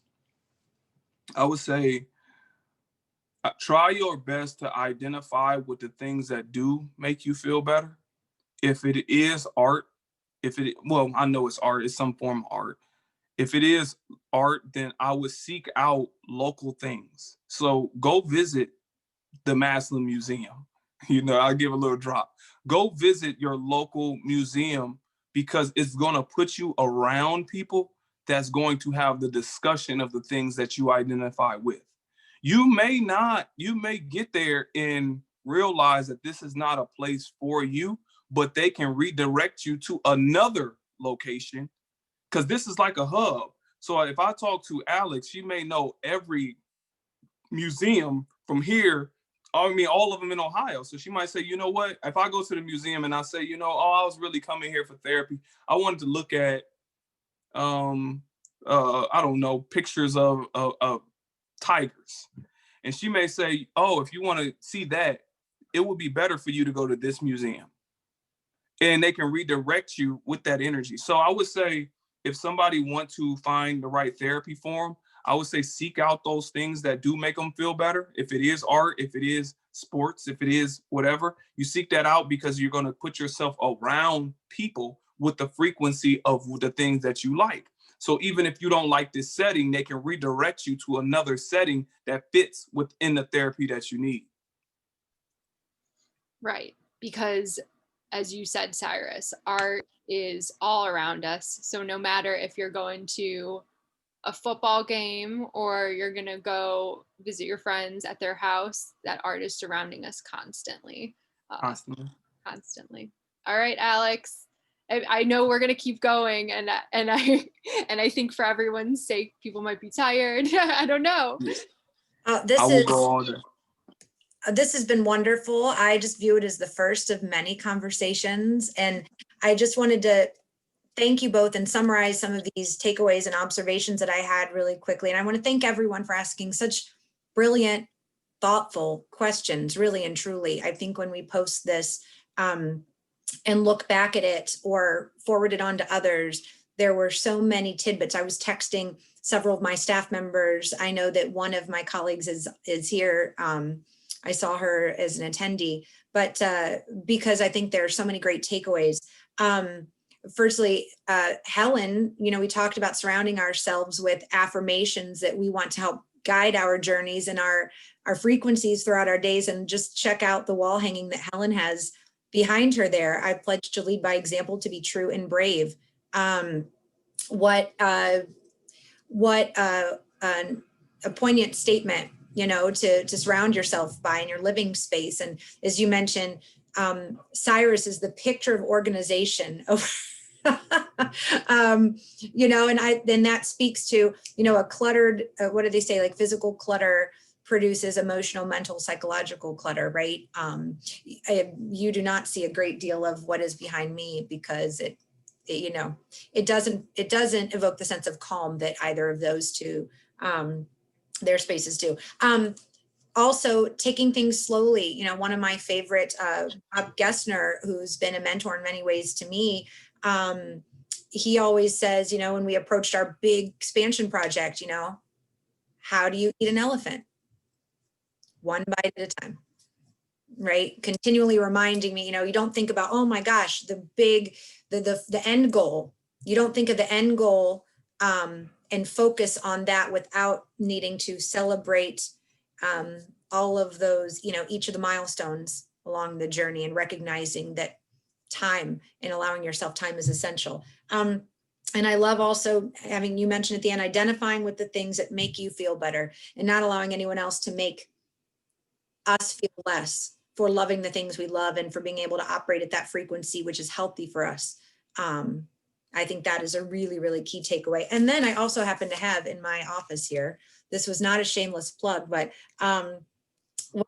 I would say try your best to identify with the things that do make you feel better. If it is art, well, I know it's art, it's some form of art. If it is art, then I would seek out local things. So go visit the Maslin Museum. I'll give a little drop. Go visit your local museum because it's going to put you around people that's going to have the discussion of the things that you identify with. You may get there and realize that this is not a place for you, but they can redirect you to another location because this is like a hub. So if I talk to Alex, she may know every museum from here. I mean, all of them in Ohio. So she might say, you know what? If I go to the museum and I say, I was really coming here for therapy. I wanted to look at, I don't know, pictures of tigers. And she may say, oh, if you want to see that, it would be better for you to go to this museum. And they can redirect you with that energy. So I would say if somebody wants to find the right therapy for them, I would say seek out those things that do make them feel better. If it is art, if it is sports, if it is whatever, you seek that out because you're going to put yourself around people with the frequency of the things that you like. So even if you don't like this setting, they can redirect you to another setting that fits within the therapy that you need. Right. Because as you said, Cyrus, art is all around us. So no matter if you're going to a football game or you're going to go visit your friends at their house, that art is surrounding us constantly. Constantly. All right, Alex. I know we're gonna keep going, and I think for everyone's sake, people might be tired. I don't know. This has been wonderful. I just view it as the first of many conversations, and I just wanted to thank you both and summarize some of these takeaways and observations that I had really quickly. And I want to thank everyone for asking such and look back at it or forward it on to others, there were so many tidbits. I was texting several of my staff members. I know that one of my colleagues is here. I saw her as an attendee, but because I think there are so many great takeaways. Firstly, Helen, we talked about surrounding ourselves with affirmations that we want to help guide our journeys and our frequencies throughout our days. And just check out the wall hanging that Helen has behind her there. I pledge to lead by example, to be true and brave. What a poignant statement, to surround yourself by in your living space. And as you mentioned, Cyrus is the picture of organization. And then that speaks to, a cluttered, what do they say? Like physical clutter produces emotional, mental, psychological clutter, right? You do not see a great deal of what is behind me because it doesn't evoke the sense of calm that either of those two, their spaces do. Also taking things slowly, one of my favorite, Bob Gessner, who's been a mentor in many ways to me, he always says, when we approached our big expansion project, how do you eat an elephant? One bite at a time, right? Continually reminding me, you don't think about, oh my gosh, the end goal. You don't think of the end goal and focus on that without needing to celebrate all of those, each of the milestones along the journey, and recognizing that time and allowing yourself time is essential. And I love also having, you mentioned at the end, identifying with the things that make you feel better and not allowing anyone else to make us feel less for loving the things we love and for being able to operate at that frequency, which is healthy for us. I think that is a really, really key takeaway. And then I also happen to have in my office here, this was not a shameless plug, but one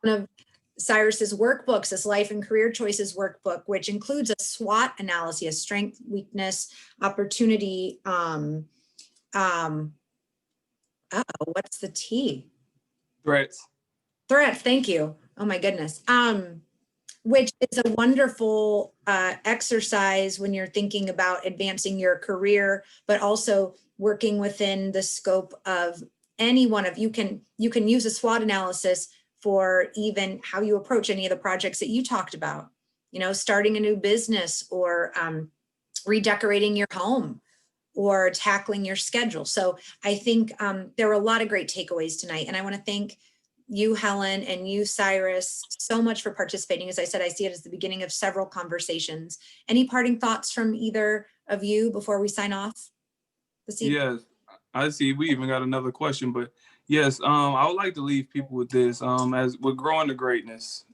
of Cyrus's workbooks, this Life and Career Choices workbook, which includes a SWOT analysis, strength, weakness, opportunity. What's the T? Threats. Threats, thank you. Oh my goodness. Which is a wonderful exercise when you're thinking about advancing your career, but also working within the scope of any one of, you can use a SWOT analysis for even how you approach any of the projects that you talked about, starting a new business or redecorating your home or tackling your schedule. So I think there were a lot of great takeaways tonight. And I want to thank you, Helen, and you, Cyrus, so much for participating. As I said, I see it as the beginning of several conversations. Any parting thoughts from either of you before we sign off this evening? Yes, I see we even got another question, but yes, I would like to leave people with this. As we're growing to greatness,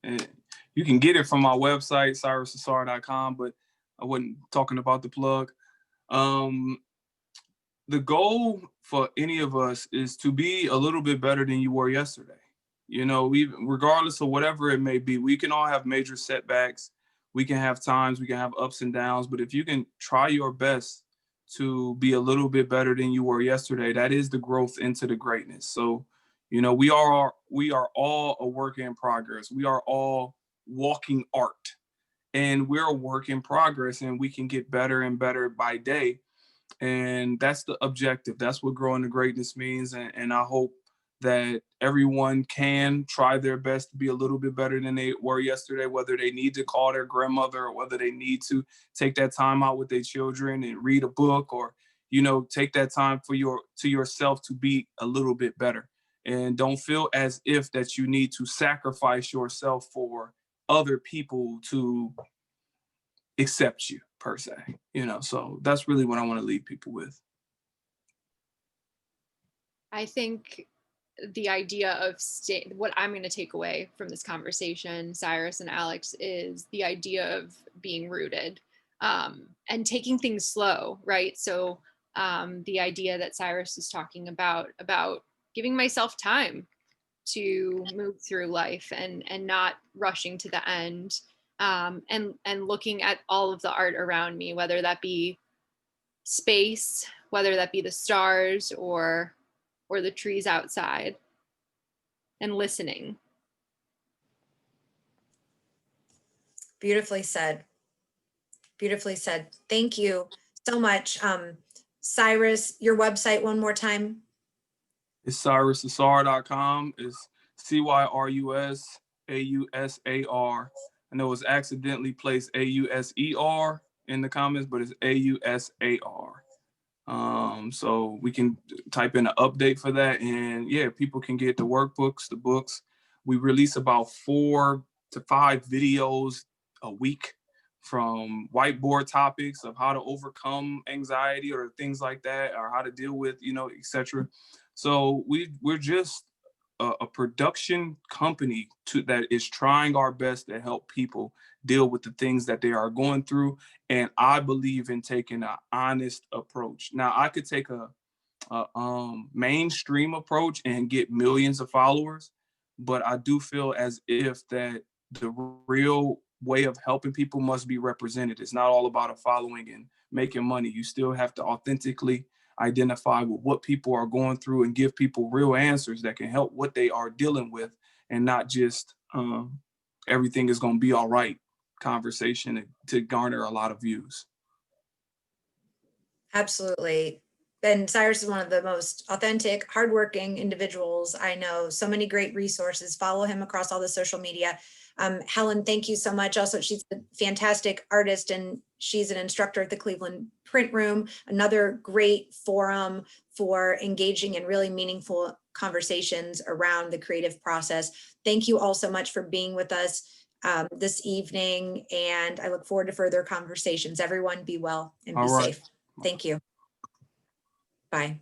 and you can get it from my website, cyrusausar.com, but I wasn't talking about the plug. The goal for any of us is to be a little bit better than you were yesterday. Regardless of whatever it may be, we can all have major setbacks. We can have times, we can have ups and downs, but if you can try your best to be a little bit better than you were yesterday, that is the growth into the greatness. So, we are all a work in progress. We are all walking art, and we're a work in progress, and we can get better and better by day. And that's the objective. That's what growing to greatness means. And I hope that everyone can try their best to be a little bit better than they were yesterday, whether they need to call their grandmother or whether they need to take that time out with their children and read a book, or, take that time to yourself to be a little bit better. And don't feel as if that you need to sacrifice yourself for other people to accept you, per se. So that's really what I want to leave people with. I think the idea of what I'm going to take away from this conversation, Cyrus and Alex, is the idea of being rooted and taking things slow, right? So the idea that Cyrus is talking about giving myself time to move through life and not rushing to the end, and looking at all of the art around me, whether that be space, whether that be the stars or the trees outside, and listening. Beautifully said. Beautifully said. Thank you so much. Cyrus, your website one more time. It's CyrusAusar.com. It's CYRUSAUSAR. I know it's accidentally placed AUSER in the comments, but it's AUSAR. So we can type in an update for that, and yeah, people can get the workbooks, the books. We release about 4 to 5 videos a week, from whiteboard topics of how to overcome anxiety or things like that, or how to deal with, etc. So we're just a production company that is trying our best to help people deal with the things that they are going through. And I believe in taking an honest approach. Now, I could take a mainstream approach and get millions of followers, but I do feel as if that the real way of helping people must be represented. It's not all about a following and making money. You still have to authentically identify with what people are going through and give people real answers that can help what they are dealing with, and not just everything is going to be all right conversation to garner a lot of views. Absolutely. And Cyrus is one of the most authentic, hardworking individuals I know. So many great resources. Follow him across all the social media. Helen, thank you so much. Also, she's a fantastic artist, and she's an instructor at the Cleveland Print Room, another great forum for engaging in really meaningful conversations around the creative process. Thank you all so much for being with us this evening, and I look forward to further conversations. Everyone be well and be safe. Thank you. Bye.